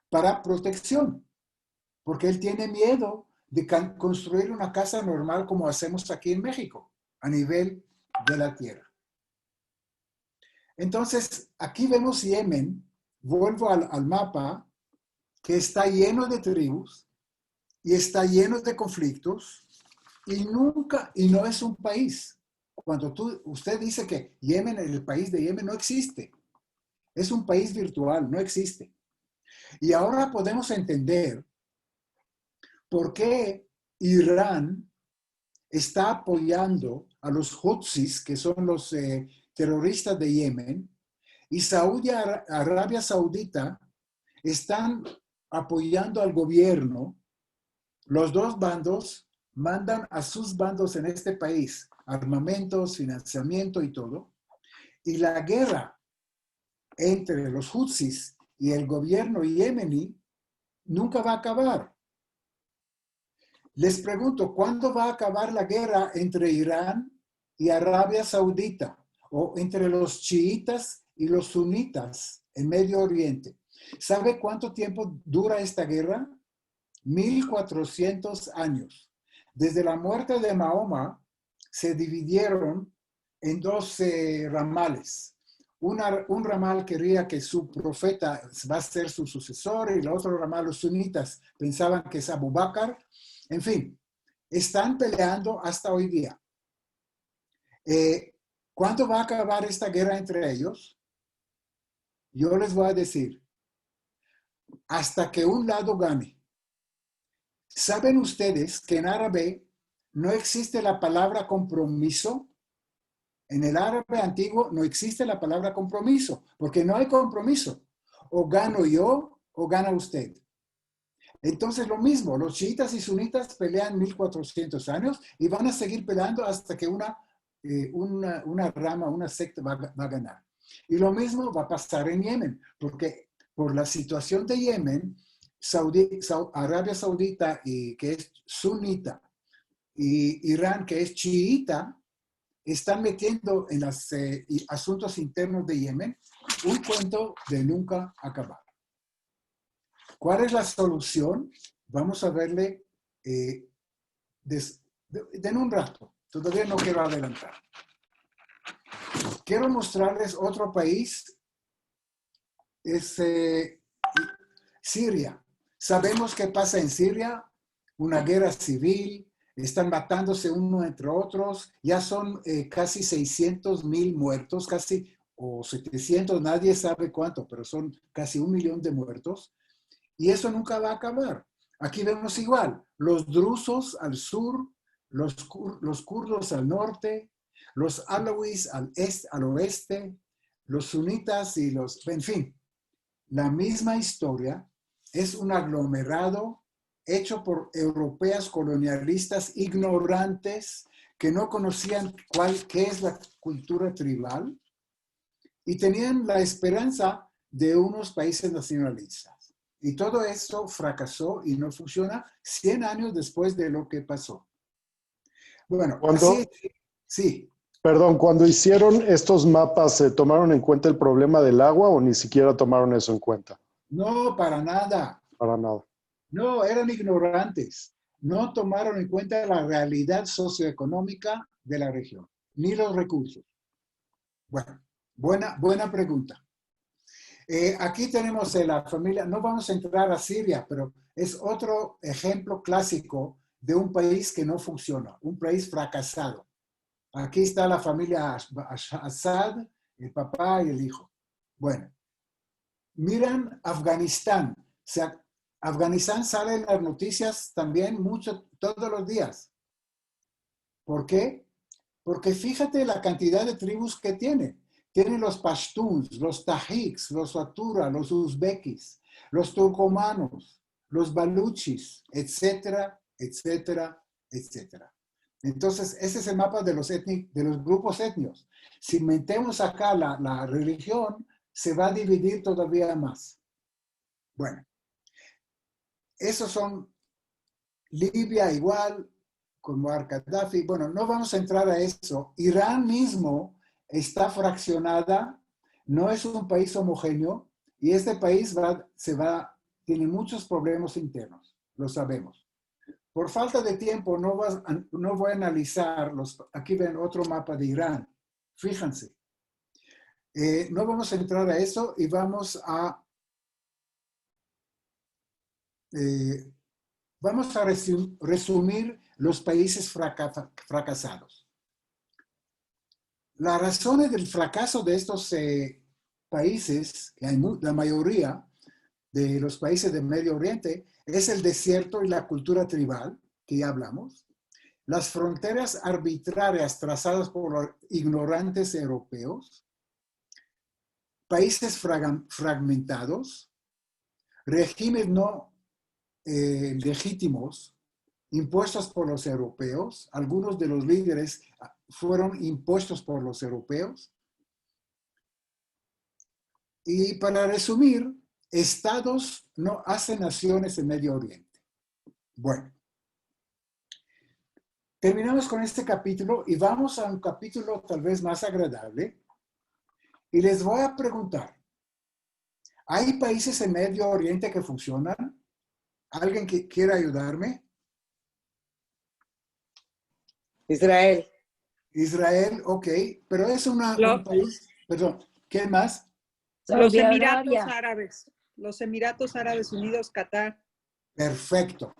Speaker 3: para protección, porque él tiene miedo de construir una casa normal como hacemos aquí en México, a nivel de la tierra. Entonces, aquí vemos Yemen, vuelvo al mapa, que está lleno de tribus y está lleno de conflictos y no es un país. Cuando usted dice que Yemen, el país de Yemen no existe, es un país virtual, no existe. Y ahora podemos entender por qué Irán está apoyando a los Houthis, que son los terroristas de Yemen, y Arabia Saudita están apoyando al gobierno. Los dos bandos mandan a sus bandos en este país armamentos, financiamiento y todo. Y la guerra entre los Houthis y el gobierno yemení nunca va a acabar. Les pregunto, ¿cuándo va a acabar la guerra entre Irán y Arabia Saudita? O entre los chiitas y los sunitas en Medio Oriente. ¿Sabe cuánto tiempo dura esta guerra? 1400 años. Desde la muerte de Mahoma se dividieron en dos ramales. Un ramal quería que su profeta va a ser su sucesor y el otro ramal, los sunitas, pensaban que es Abu Bakr. En fin, están peleando hasta hoy día. ¿Cuándo va a acabar esta guerra entre ellos? Yo les voy a decir, hasta que un lado gane. ¿Saben ustedes que en árabe no existe la palabra compromiso? En el árabe antiguo no existe la palabra compromiso, porque no hay compromiso. O gano yo o gana usted. Entonces lo mismo, los chiitas y sunitas pelean 1400 años y van a seguir peleando hasta que una rama, una secta va a ganar. Y lo mismo va a pasar en Yemen, porque por la situación de Yemen, Arabia Saudita, que es sunita, y Irán, que es chiita, están metiendo en los asuntos internos de Yemen un cuento de nunca acabar. ¿Cuál es la solución? Vamos a verle en un rato. Todavía no quiero adelantar. Quiero mostrarles otro país. Es Siria. Sabemos qué pasa en Siria. Una guerra civil. Están matándose uno entre otros. Ya son casi 600,000 muertos. Casi, o 700, nadie sabe cuánto, pero son casi 1 millón de muertos. Y eso nunca va a acabar. Aquí vemos igual. Los drusos al sur, los kurdos al norte, los alawís al oeste, los sunitas y en fin, la misma historia. Es un aglomerado hecho por europeas colonialistas ignorantes que no conocían qué es la cultura tribal y tenían la esperanza de unos países nacionalistas. Y todo esto fracasó y no funciona 100 años después de lo que pasó. Bueno, así, sí.
Speaker 5: Perdón, cuando hicieron estos mapas, ¿se tomaron en cuenta el problema del agua o ni siquiera tomaron eso en cuenta?
Speaker 3: No, para nada.
Speaker 5: Para nada.
Speaker 3: No, eran ignorantes. No tomaron en cuenta la realidad socioeconómica de la región, ni los recursos. Bueno, buena pregunta. Aquí tenemos la familia, no vamos a entrar a Siria, pero es otro ejemplo clásico de un país que no funciona, un país fracasado. Aquí está la familia Assad, el papá y el hijo. Bueno, miran Afganistán. O sea, Afganistán sale en las noticias también mucho, todos los días. ¿Por qué? Porque fíjate la cantidad de tribus que tiene. Tienen los pashtuns, los tajiks, los atura, los uzbekis, los turcomanos, los baluchis, etcétera, etcétera, etcétera. Entonces, ese es el mapa de los grupos étnicos. Si metemos acá la religión, se va a dividir todavía más. Bueno, esos son Libia igual, con Muammar Gaddafi. Bueno, no vamos a entrar a eso. Irán mismo está fraccionada, no es un país homogéneo y este país tiene muchos problemas internos, lo sabemos. Por falta de tiempo no voy a analizar aquí ven otro mapa de Irán. Fíjense. No vamos a entrar a eso y vamos a resumir los países fracasados. Las razones del fracaso de estos países, la mayoría de los países del Medio Oriente, es el desierto y la cultura tribal, que ya hablamos, las fronteras arbitrarias trazadas por los ignorantes europeos, países fragmentados, regímenes no legítimos, impuestos por los europeos. Algunos de los líderes fueron impuestos por los europeos. Y para resumir, estados no hacen naciones en Medio Oriente. Bueno, terminamos con este capítulo y vamos a un capítulo tal vez más agradable. Y les voy a preguntar, ¿hay países en Medio Oriente que funcionan? ¿Alguien que quiera ayudarme?
Speaker 4: Israel.
Speaker 3: Israel, ok, pero es un país, perdón, ¿qué más?
Speaker 6: Los Emiratos Árabes, los Emiratos Árabes Unidos, Qatar.
Speaker 3: Perfecto.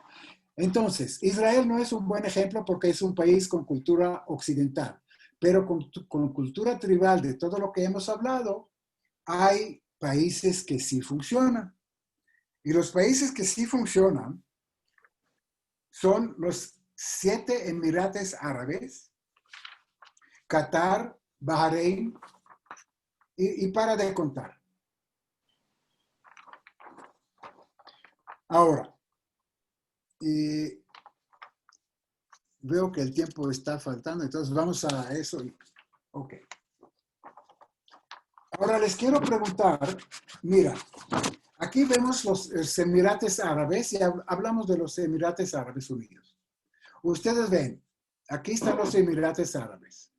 Speaker 3: Entonces, Israel no es un buen ejemplo porque es un país con cultura occidental, pero con cultura tribal de todo lo que hemos hablado, hay países que sí funcionan. Y los países que sí funcionan son los 7 Emiratos Árabes, Qatar, Bahrein, y para de contar. Ahora, veo que el tiempo está faltando, entonces vamos a eso. Ok. Ahora les quiero preguntar, mira, aquí vemos los Emiratos Árabes y hablamos de los Emiratos Árabes Unidos. Ustedes ven, aquí están los Emiratos Árabes,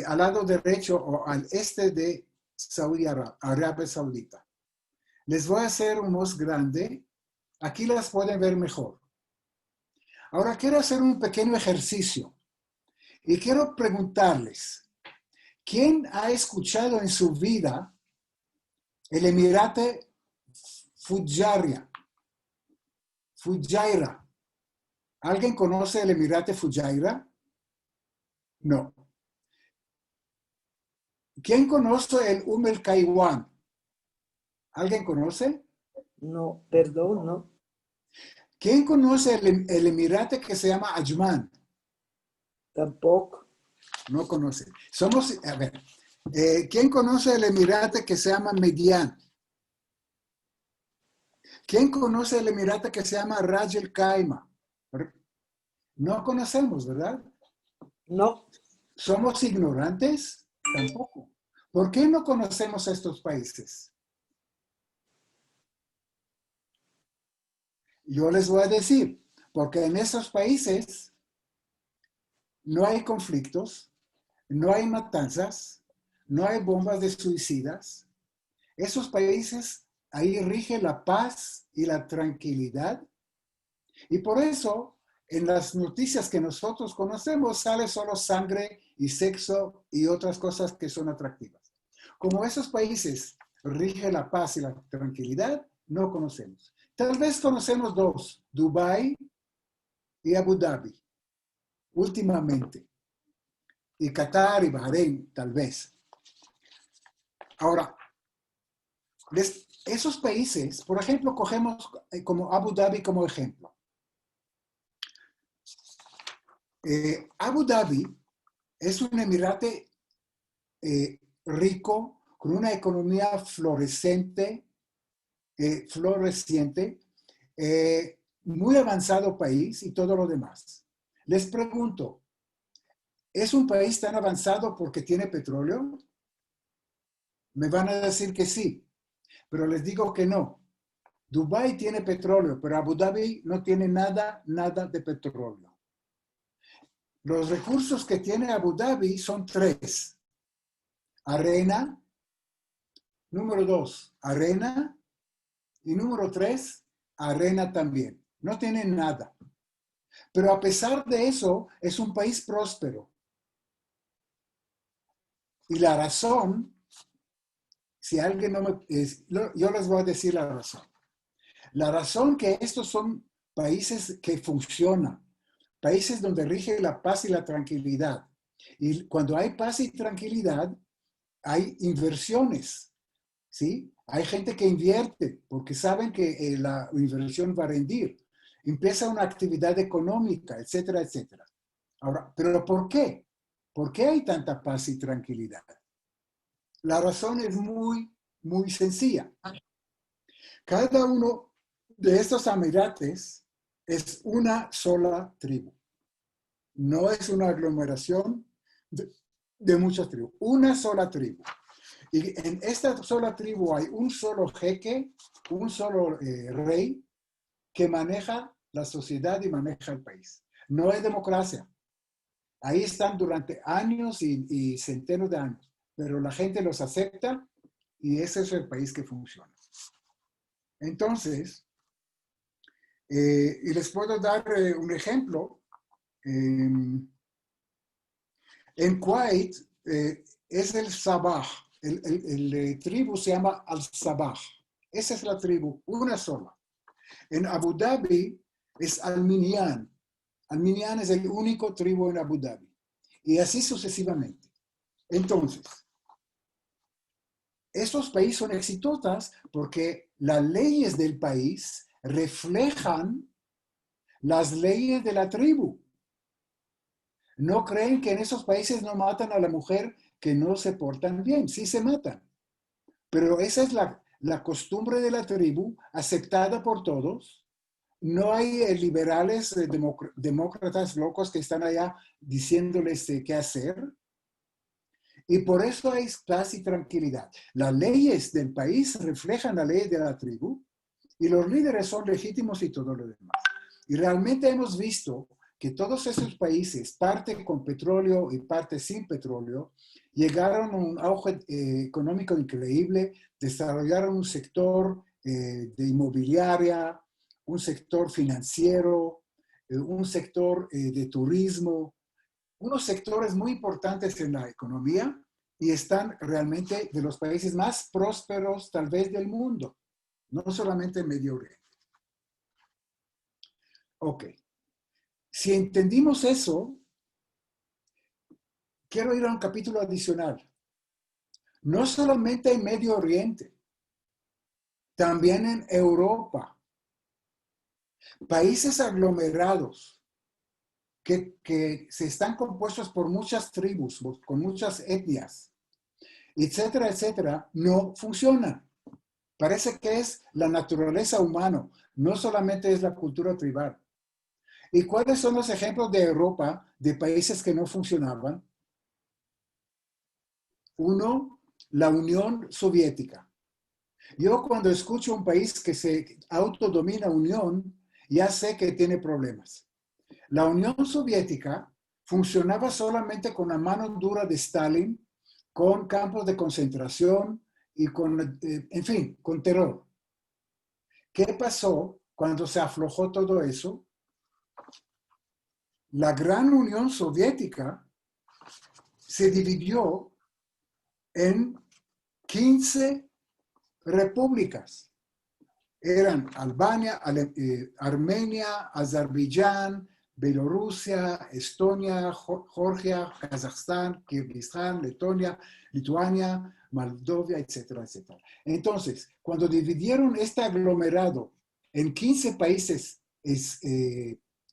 Speaker 3: al lado derecho o al este de Arabia Saudita. Les voy a hacer un más grande. Aquí las pueden ver mejor. Ahora quiero hacer un pequeño ejercicio y quiero preguntarles, ¿quién ha escuchado en su vida el Emirate Fujairah? ¿Alguien conoce el Emirate Fujairah? No. ¿Quién conoce el El Kaiwan? ¿Alguien conoce?
Speaker 4: No, perdón, no.
Speaker 3: ¿Quién conoce el Emirate que se llama Ajman?
Speaker 4: Tampoco.
Speaker 3: No conoce. A ver, ¿quién conoce el Emirate que se llama Median? ¿Quién conoce el Emirate que se llama Ras Al Khaimah? No conocemos, ¿verdad?
Speaker 4: No.
Speaker 3: ¿Somos ignorantes? Tampoco. ¿Por qué no conocemos estos países? Yo les voy a decir, porque en esos países no hay conflictos, no hay matanzas, no hay bombas de suicidas. Esos países, ahí rige la paz y la tranquilidad. Y por eso, en las noticias que nosotros conocemos, sale solo sangre y sexo y otras cosas que son atractivas. Como esos países rige la paz y la tranquilidad, no conocemos. Tal vez conocemos dos, Dubái y Abu Dhabi, últimamente. Y Qatar y Bahrein, tal vez. Ahora, esos países, por ejemplo, cogemos como Abu Dhabi como ejemplo. Abu Dhabi es un emirate rico, con una economía floreciente, muy avanzado país y todo lo demás. Les pregunto, ¿es un país tan avanzado porque tiene petróleo? Me van a decir que sí, pero les digo que no. Dubái tiene petróleo, pero Abu Dhabi no tiene nada de petróleo. Los recursos que tiene Abu Dhabi son 3. Arena, número 2, arena, y número 3, arena también. No tienen nada. Pero a pesar de eso, es un país próspero. Y la razón, si alguien no me... yo les voy a decir la razón. La razón que estos son países que funcionan, países donde rige la paz y la tranquilidad. Y cuando hay paz y tranquilidad, hay inversiones, ¿sí? Hay gente que invierte porque saben que la inversión va a rendir. Empieza una actividad económica, etcétera, etcétera. Ahora, ¿pero por qué? ¿Por qué hay tanta paz y tranquilidad? La razón es muy, muy sencilla. Cada uno de estos emirates es una sola tribu. No es una aglomeración de muchas tribus. Una sola tribu. Y en esta sola tribu hay un solo jeque, un solo rey que maneja la sociedad y maneja el país. No es democracia. Ahí están durante años y centenas de años, pero la gente los acepta y ese es el país que funciona. Entonces, y les puedo dar un ejemplo. En Kuwait es el Sabah. El tribu se llama Al-Sabah. Esa es la tribu, una sola. En Abu Dhabi es Al-Minyan. Al-Minyan es el único tribu en Abu Dhabi. Y así sucesivamente. Entonces, estos países son exitosos porque las leyes del país reflejan las leyes de la tribu. No creen que en esos países no matan a la mujer que no se portan bien. Sí se matan. Pero esa es la costumbre de la tribu, aceptada por todos. No hay liberales, demócratas locos que están allá diciéndoles qué hacer. Y por eso hay paz y tranquilidad. Las leyes del país reflejan la ley de la tribu y los líderes son legítimos y todo lo demás. Y realmente hemos visto que todos esos países, parte con petróleo y parte sin petróleo, llegaron a un auge económico increíble, desarrollaron un sector de inmobiliaria, un sector financiero, un sector de turismo, unos sectores muy importantes en la economía y están realmente de los países más prósperos tal vez del mundo, no solamente en Medio Oriente. Ok. Si entendimos eso, quiero ir a un capítulo adicional. No solamente en Medio Oriente, también en Europa. Países aglomerados que se están compuestos por muchas tribus, con muchas etnias, etcétera, etcétera, no funcionan. Parece que es la naturaleza humana, no solamente es la cultura tribal. ¿Y cuáles son los ejemplos de Europa de países que no funcionaban? Uno, la Unión Soviética. Yo cuando escucho un país que se autodomina Unión, ya sé que tiene problemas. La Unión Soviética funcionaba solamente con la mano dura de Stalin, con campos de concentración y con, en fin, con terror. ¿Qué pasó cuando se aflojó todo eso? La gran Unión Soviética se dividió en 15 repúblicas. Eran Albania, Armenia, Azerbaiyán, Bielorrusia, Estonia, Georgia, Kazajstán, Kirguistán, Letonia, Lituania, Moldavia, etcétera, etcétera. Entonces, cuando dividieron este aglomerado en 15 países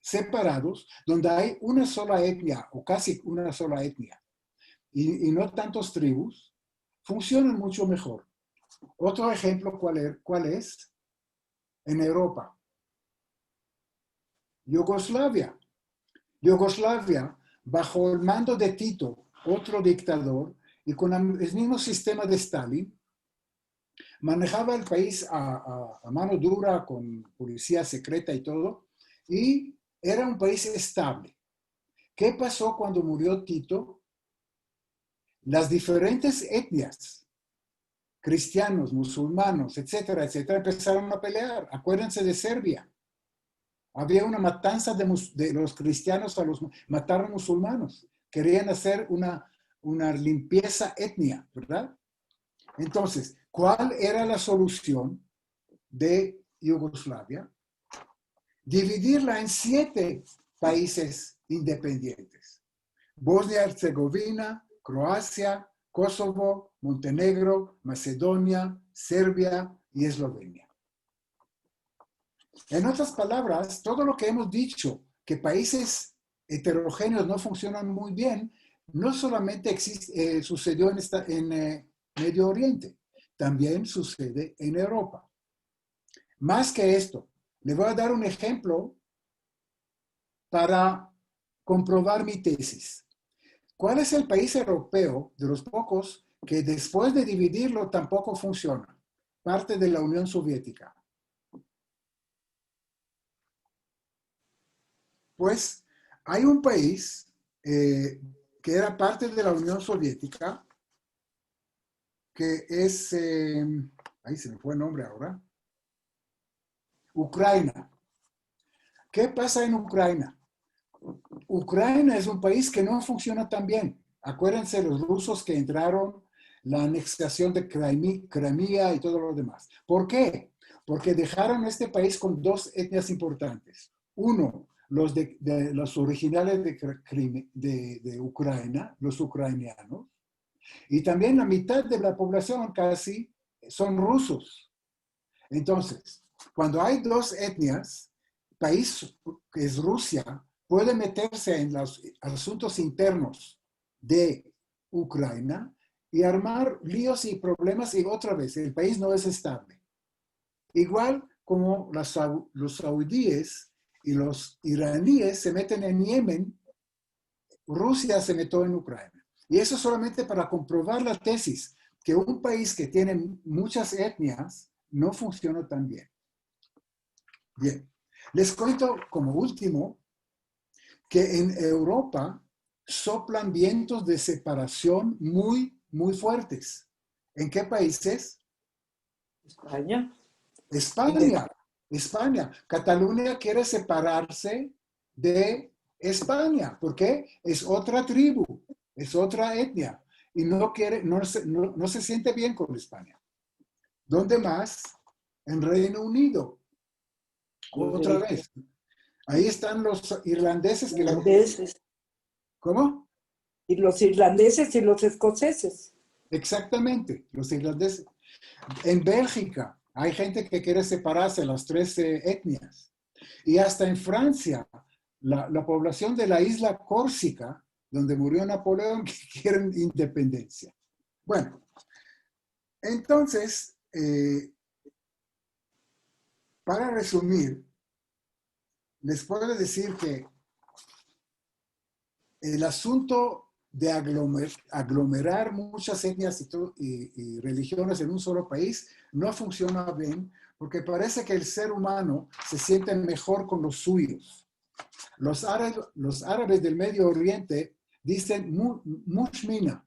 Speaker 3: separados, donde hay una sola etnia o casi una sola etnia y no tantos tribus, funcionan mucho mejor. Otro ejemplo, ¿cuál es? En Europa. Yugoslavia. Yugoslavia, bajo el mando de Tito, otro dictador, y con el mismo sistema de Stalin, manejaba el país a mano dura, con policía secreta y todo, y era un país estable. ¿Qué pasó cuando murió Tito? Las diferentes etnias, cristianos, musulmanos, etcétera, etcétera, empezaron a pelear. Acuérdense de Serbia. Había una matanza de los cristianos mataron musulmanos. Querían hacer una limpieza etnia, ¿verdad? Entonces, ¿cuál era la solución de Yugoslavia? Dividirla en 7 países independientes. Bosnia-Herzegovina, Croacia, Kosovo, Montenegro, Macedonia, Serbia y Eslovenia. En otras palabras, todo lo que hemos dicho, que países heterogéneos no funcionan muy bien, no solamente sucedió en Medio Oriente, también sucede en Europa. Más que esto, le voy a dar un ejemplo para comprobar mi tesis. ¿Cuál es el país europeo de los pocos que después de dividirlo tampoco funciona? Parte de la Unión Soviética. Pues hay un país que era parte de la Unión Soviética, que es, ahí se me fue el nombre ahora, Ucrania. ¿Qué pasa en Ucrania? Ucrania es un país que no funciona tan bien. Acuérdense los rusos que entraron, la anexación de Crimea y todo lo demás. ¿Por qué? Porque dejaron este país con 2 etnias importantes. Uno, los originales de Ucrania, los ucranianos, y también la mitad de la población casi son rusos. Entonces, cuando hay 2 etnias, el país que es Rusia puede meterse en los asuntos internos de Ucrania y armar líos y problemas, y otra vez el país no es estable. Igual como los saudíes y los iraníes se meten en Yemen, Rusia se metió en Ucrania. Y eso solamente para comprobar la tesis, que un país que tiene muchas etnias no funciona tan bien. Bien, les cuento como último que en Europa soplan vientos de separación muy, muy fuertes. ¿En qué países?
Speaker 4: España.
Speaker 3: España. España. Cataluña quiere separarse de España. ¿Por qué? Es otra tribu, es otra etnia. Y no se siente bien con España. ¿Dónde más? En Reino Unido. Otra vez. Ahí están los irlandeses. ¿Cómo?
Speaker 4: Y los irlandeses y los escoceses.
Speaker 3: Exactamente, los irlandeses. En Bélgica hay gente que quiere separarse las 3 etnias. Y hasta en Francia, la población de la isla Córcega, donde murió Napoleón, que quieren independencia. Bueno, entonces, para resumir, les puedo decir que el asunto de aglomerar muchas etnias y religiones en un solo país no funciona bien, porque parece que el ser humano se siente mejor con los suyos. Los árabes del Medio Oriente dicen mushmina.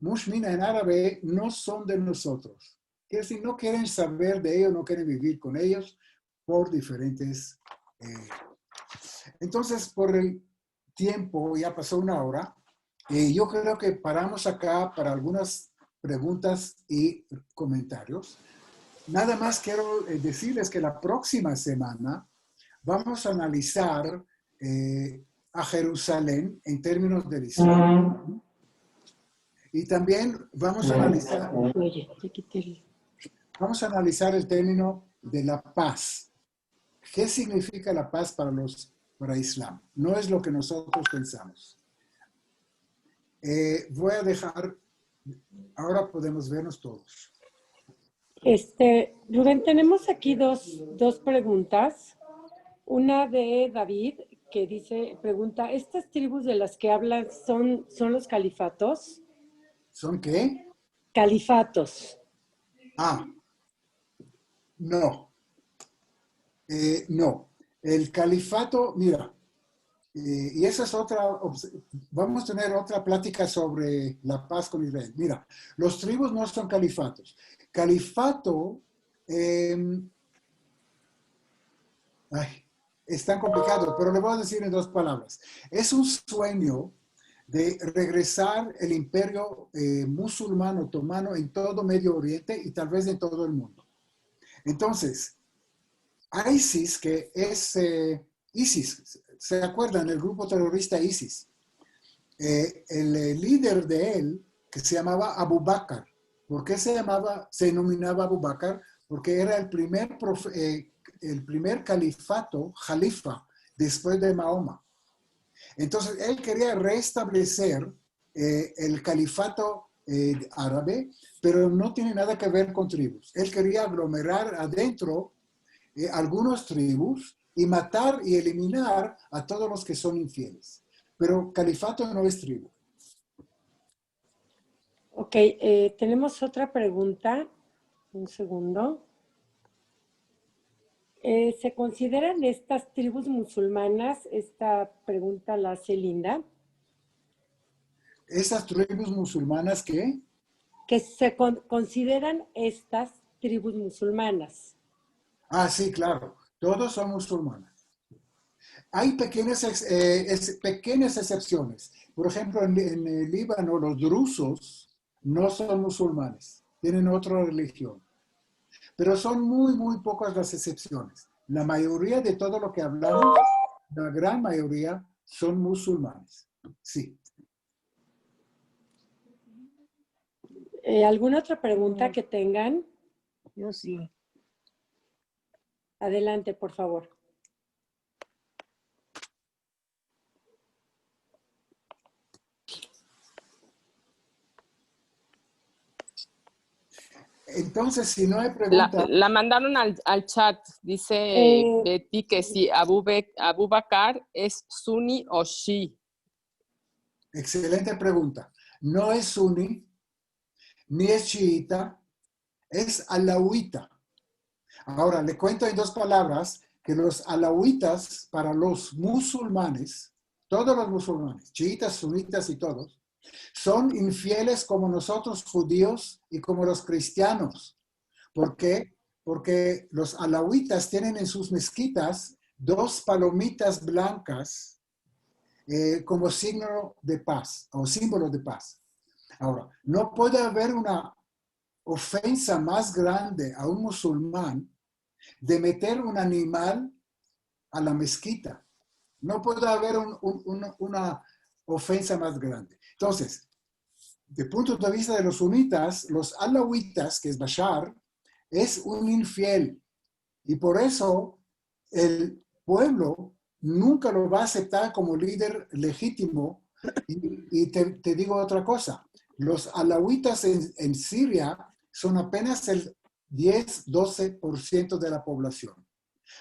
Speaker 3: Mushmina en árabe no son de nosotros. Quiere decir, no quieren saber de ellos, no quieren vivir con ellos por diferentes... Entonces, por el tiempo, ya pasó 1 hora, yo creo que paramos acá para algunas preguntas y comentarios. nada más quiero decirles que la próxima semana vamos a analizar a Jerusalén en términos del Islam. Y también vamos a analizar,
Speaker 2: Oye, ya quité el...
Speaker 3: vamos a analizar el término de la paz. ¿Qué significa la paz para Islam? No es lo que nosotros pensamos. Voy a dejar, ahora podemos vernos todos.
Speaker 2: Rubén, tenemos aquí dos preguntas. Una de David, que pregunta, ¿estas tribus de las que hablan son los califatos?
Speaker 3: ¿Son qué?
Speaker 2: Califatos.
Speaker 3: No. No. El califato, mira, y esa es vamos a tener otra plática sobre la paz con Israel. Mira, los tribus no son califatos. Califato, es tan complicado, pero le voy a decir en 2 palabras. Es un sueño de regresar el imperio musulmán otomano en todo Medio Oriente y tal vez en todo el mundo. Entonces, ISIS, que es ISIS, ¿se acuerdan? El grupo terrorista ISIS. El líder de él, que se llamaba Abu Bakr. ¿Por qué se denominaba Abu Bakr? Porque era el primer califato, jalifa, después de Mahoma. Entonces, él quería restablecer el califato árabe, pero no tiene nada que ver con tribus. Él quería aglomerar adentro algunas tribus y matar y eliminar a todos los que son infieles. Pero califato no es tribu.
Speaker 2: Ok, tenemos otra pregunta. Un segundo. ¿Se consideran estas tribus musulmanas? Esta pregunta la hace Linda.
Speaker 3: ¿Esas tribus musulmanas qué?
Speaker 2: Que se consideran estas tribus musulmanas.
Speaker 3: Sí, claro. Todos son musulmanes. Hay pequeñas excepciones. Por ejemplo, en el Líbano, los drusos no son musulmanes. Tienen otra religión. Pero son muy, muy pocas las excepciones. La mayoría de todo lo que hablamos, la gran mayoría, son musulmanes. Sí.
Speaker 2: ¿Alguna otra pregunta que tengan?
Speaker 7: Yo sí.
Speaker 2: Adelante, por favor.
Speaker 3: Entonces, si no hay preguntas...
Speaker 1: La mandaron al chat. Dice Betty que si Abu Bakr es suní o shi.
Speaker 3: Excelente pregunta. No es suní, ni es chiita, es alauita. Ahora, le cuento en 2 palabras que los alauitas, para los musulmanes, todos los musulmanes, chiitas, sunitas y todos, son infieles como nosotros judíos y como los cristianos. ¿Por qué? Porque los alauitas tienen en sus mezquitas 2 palomitas blancas como signo de paz o símbolo de paz. Ahora, no puede haber una ofensa más grande a un musulmán de meter un animal a la mezquita. No puede haber una ofensa más grande. Entonces, de punto de vista de los sunitas, los alauitas, que es Bashar, es un infiel. Y por eso el pueblo nunca lo va a aceptar como líder legítimo. Y te digo otra cosa. Los alauitas en Siria son apenas el 10-12% de la población.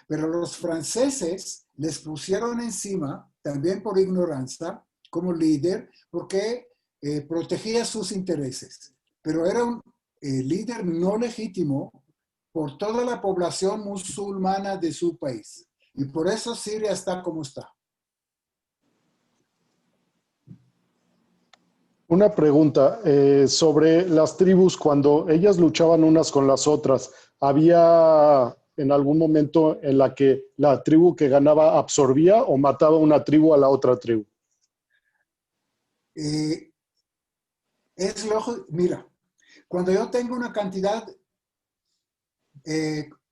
Speaker 3: Pero los franceses les pusieron encima, también por ignorancia, como líder, porque protegía sus intereses. Pero era un líder no legítimo por toda la población musulmana de su país. Y por eso Siria está como está.
Speaker 5: Una pregunta sobre las tribus, cuando ellas luchaban unas con las otras, ¿había en algún momento en la que la tribu que ganaba absorbía o mataba una tribu a la otra tribu?
Speaker 3: Es lógico, mira, cuando yo tengo una cantidad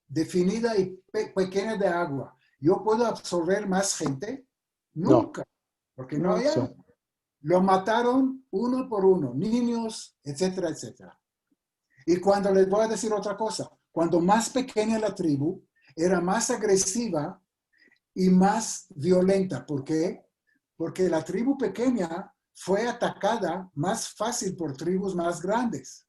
Speaker 3: definida y pequeña de agua, ¿yo puedo absorber más gente?
Speaker 5: No.
Speaker 3: Nunca, porque no hay
Speaker 5: Sí.
Speaker 3: agua. Lo mataron uno por uno, niños, etcétera, etcétera. Y cuando les voy a decir otra cosa, cuando más pequeña la tribu, era más agresiva y más violenta. ¿Por qué? Porque la tribu pequeña fue atacada más fácil por tribus más grandes.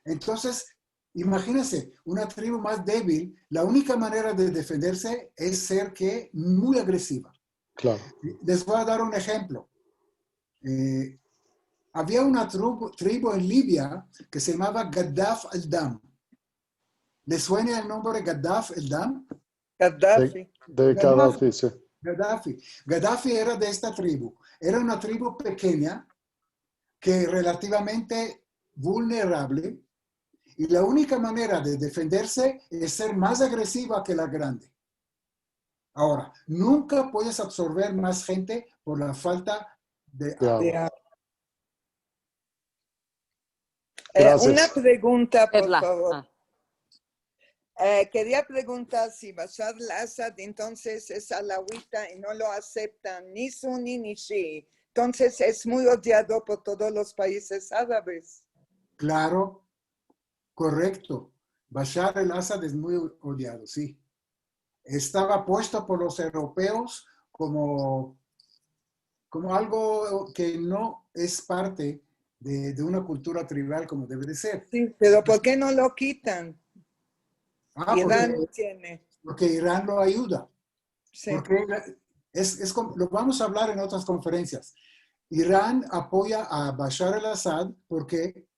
Speaker 3: Entonces, imagínense, una tribu más débil, la única manera de defenderse es ser que muy agresiva.
Speaker 5: Claro.
Speaker 3: Les voy a dar un ejemplo. Había una tribu en Libia que se llamaba Gaddaf al-Dam. ¿Les suena el nombre de Gaddaf al-Dam?
Speaker 4: Gaddafi.
Speaker 5: De Gaddafi, sí.
Speaker 3: Gaddafi era de esta tribu. Era una tribu pequeña que relativamente vulnerable y la única manera de defenderse es ser más agresiva que la grande. Ahora, nunca puedes absorber más gente por la falta de agua.
Speaker 5: Gracias.
Speaker 4: Una pregunta, por
Speaker 1: Perla.
Speaker 4: favor. Quería preguntar si Bashar al-Assad entonces es alawita y no lo aceptan ni Sunni ni Shi'i. Entonces es muy odiado por todos los países árabes.
Speaker 3: Claro, correcto. Bashar al-Assad es muy odiado, sí. Estaba puesto por los europeos como algo que no es parte de una cultura tribal como debe de ser.
Speaker 4: Sí, pero ¿por qué no lo quitan? Irán
Speaker 3: Porque,
Speaker 4: tiene.
Speaker 3: porque Irán lo ayuda.
Speaker 4: Sí.
Speaker 3: Porque lo vamos a hablar en otras conferencias. Irán apoya a Bashar al-Assad porque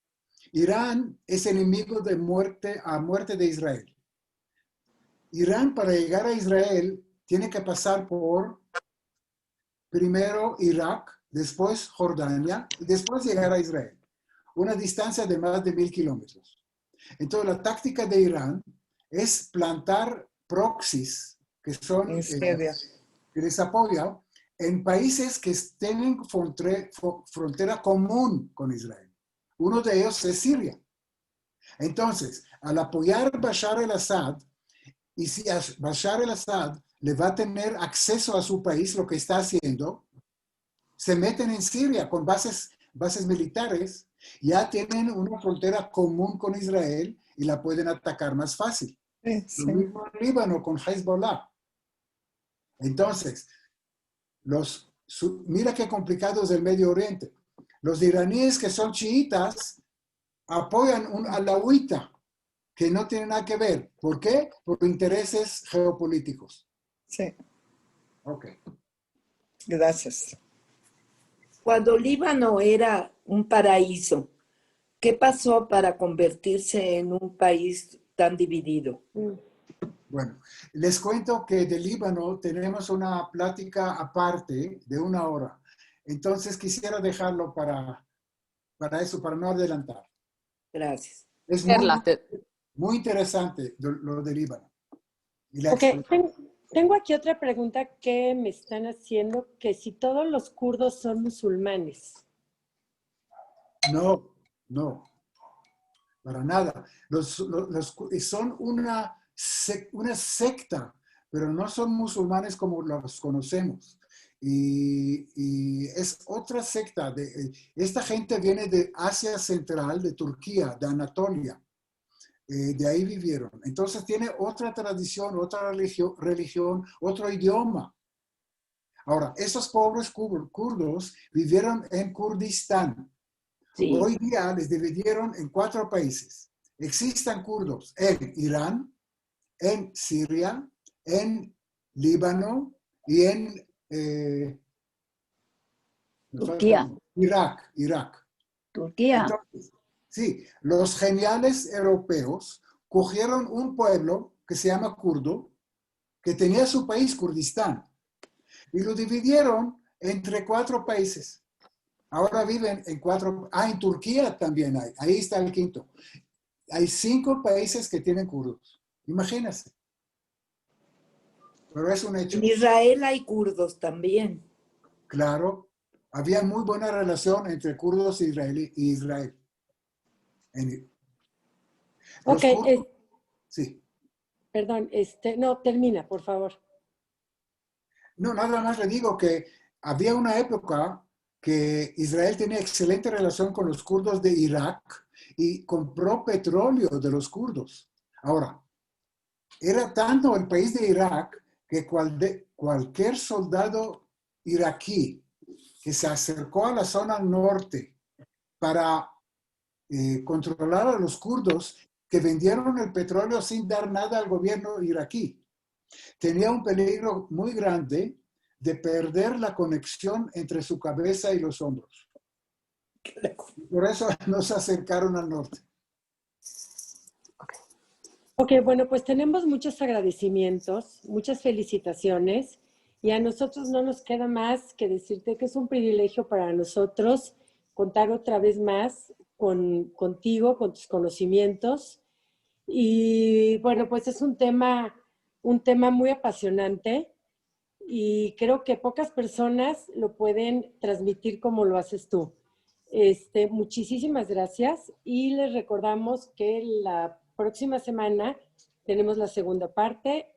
Speaker 3: Irán es enemigo de muerte de Israel. Irán, para llegar a Israel, tiene que pasar por primero Irak, después Jordania y después llegar a Israel. Una distancia de más de 1000 kilómetros. Entonces, la táctica de Irán es plantar proxies, que son
Speaker 4: En Siria.
Speaker 3: que les apoya en países que tienen frontera común con Israel. Uno de ellos es Siria. Entonces, al apoyar Bashar al-Assad, y si Bashar al-Assad le va a tener acceso a su país, lo que está haciendo, se meten en Siria con bases militares, ya tienen una frontera común con Israel y la pueden atacar más fácil.
Speaker 4: Sí, sí.
Speaker 3: Lo mismo en Líbano con Hezbollah. Entonces, mira qué complicado es el Medio Oriente. Los iraníes que son chiitas apoyan un alawita que no tiene nada que ver. ¿Por qué? Por intereses geopolíticos.
Speaker 4: Sí.
Speaker 3: Ok.
Speaker 4: Gracias.
Speaker 7: Cuando Líbano era un paraíso, ¿qué pasó para convertirse en un país tan dividido?
Speaker 3: Bueno, les cuento que de Líbano tenemos una plática aparte de 1 hora. Entonces quisiera dejarlo para eso, para no adelantar.
Speaker 7: Gracias.
Speaker 3: Es
Speaker 1: Perla,
Speaker 3: muy interesante lo de Líbano. Y la
Speaker 2: Ok,
Speaker 3: explicación.
Speaker 2: tengo aquí otra pregunta que me están haciendo, que si todos los kurdos son musulmanes.
Speaker 3: No, para nada. Son una secta, pero no son musulmanes como los conocemos. Y es otra secta. Esta gente viene de Asia Central, de Turquía, de Anatolia. De ahí vivieron. Entonces tiene otra tradición, otra religión, otro idioma. Ahora, esos pobres kurdos vivieron en Kurdistán.
Speaker 7: Sí.
Speaker 3: Hoy día les dividieron en 4 países. Existen kurdos en Irán, en Siria, en Líbano y en
Speaker 7: Turquía.
Speaker 3: Irak.
Speaker 7: Turquía.
Speaker 3: Entonces, sí, los geniales europeos cogieron un pueblo que se llama kurdo, que tenía su país, Kurdistán, y lo dividieron entre 4 países. Ahora viven en 4. En Turquía también hay. Ahí está el quinto. Hay 5 países que tienen kurdos. Imagínense. Pero es un hecho.
Speaker 7: En Israel hay kurdos también.
Speaker 3: Claro. Había muy buena relación entre kurdos y Israel.
Speaker 2: Ok,
Speaker 3: Sí.
Speaker 2: Perdón, no, termina, por favor.
Speaker 3: No, nada más le digo que había una época que Israel tenía excelente relación con los kurdos de Irak y compró petróleo de los kurdos. Ahora, era tanto el país de Irak que cualquier soldado iraquí que se acercó a la zona norte para controlar a los kurdos que vendieron el petróleo sin dar nada al gobierno iraquí, tenía un peligro muy grande de perder la conexión entre su cabeza y los hombros. Por eso no se acercaron al norte.
Speaker 2: Ok, bueno, pues tenemos muchos agradecimientos, muchas felicitaciones y a nosotros no nos queda más que decirte que es un privilegio para nosotros contar otra vez más contigo, con tus conocimientos y bueno, pues es un tema muy apasionante y creo que pocas personas lo pueden transmitir como lo haces tú. Muchísimas gracias y les recordamos que la próxima semana tenemos la segunda parte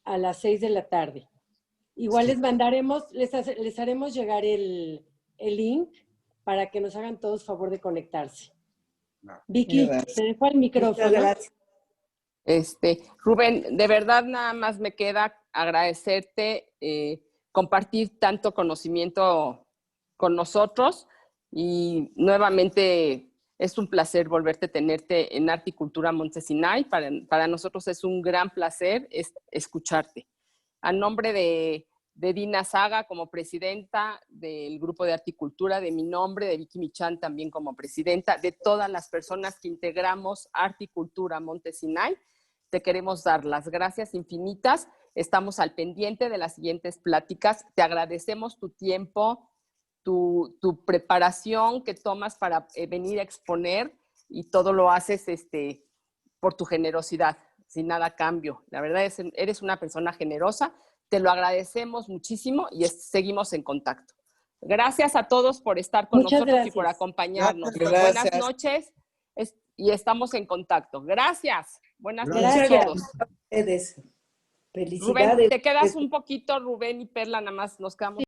Speaker 2: a las 6 de la tarde. Igual les mandaremos, les haremos llegar el link para que nos hagan todos favor de conectarse. Vicky, te dejo el micrófono.
Speaker 7: Muchas gracias.
Speaker 1: Rubén, de verdad nada más me queda agradecerte, compartir tanto conocimiento con nosotros y nuevamente es un placer volverte a tenerte en Arte y Cultura Montesinay. Para nosotros es un gran placer escucharte. A nombre de Dina Saga como presidenta del Grupo de Arte y Cultura, de mi nombre, de Vicky Michan también como presidenta, de todas las personas que integramos Arte y Cultura Montesinay, te queremos dar las gracias infinitas. Estamos al pendiente de las siguientes pláticas. Te agradecemos tu tiempo, tu preparación que tomas para venir a exponer y todo lo haces por tu generosidad, sin nada a cambio. La verdad eres una persona generosa, te lo agradecemos muchísimo y seguimos en contacto. Gracias a todos por estar con nosotros y por acompañarnos.
Speaker 4: Gracias.
Speaker 1: Buenas noches y estamos en contacto. Gracias. Buenas noches
Speaker 2: Gracias.
Speaker 1: a todos.
Speaker 7: Ustedes.
Speaker 1: Rubén,
Speaker 7: Felicidades.
Speaker 1: te quedas un poquito, Rubén y Perla, nada más nos quedamos.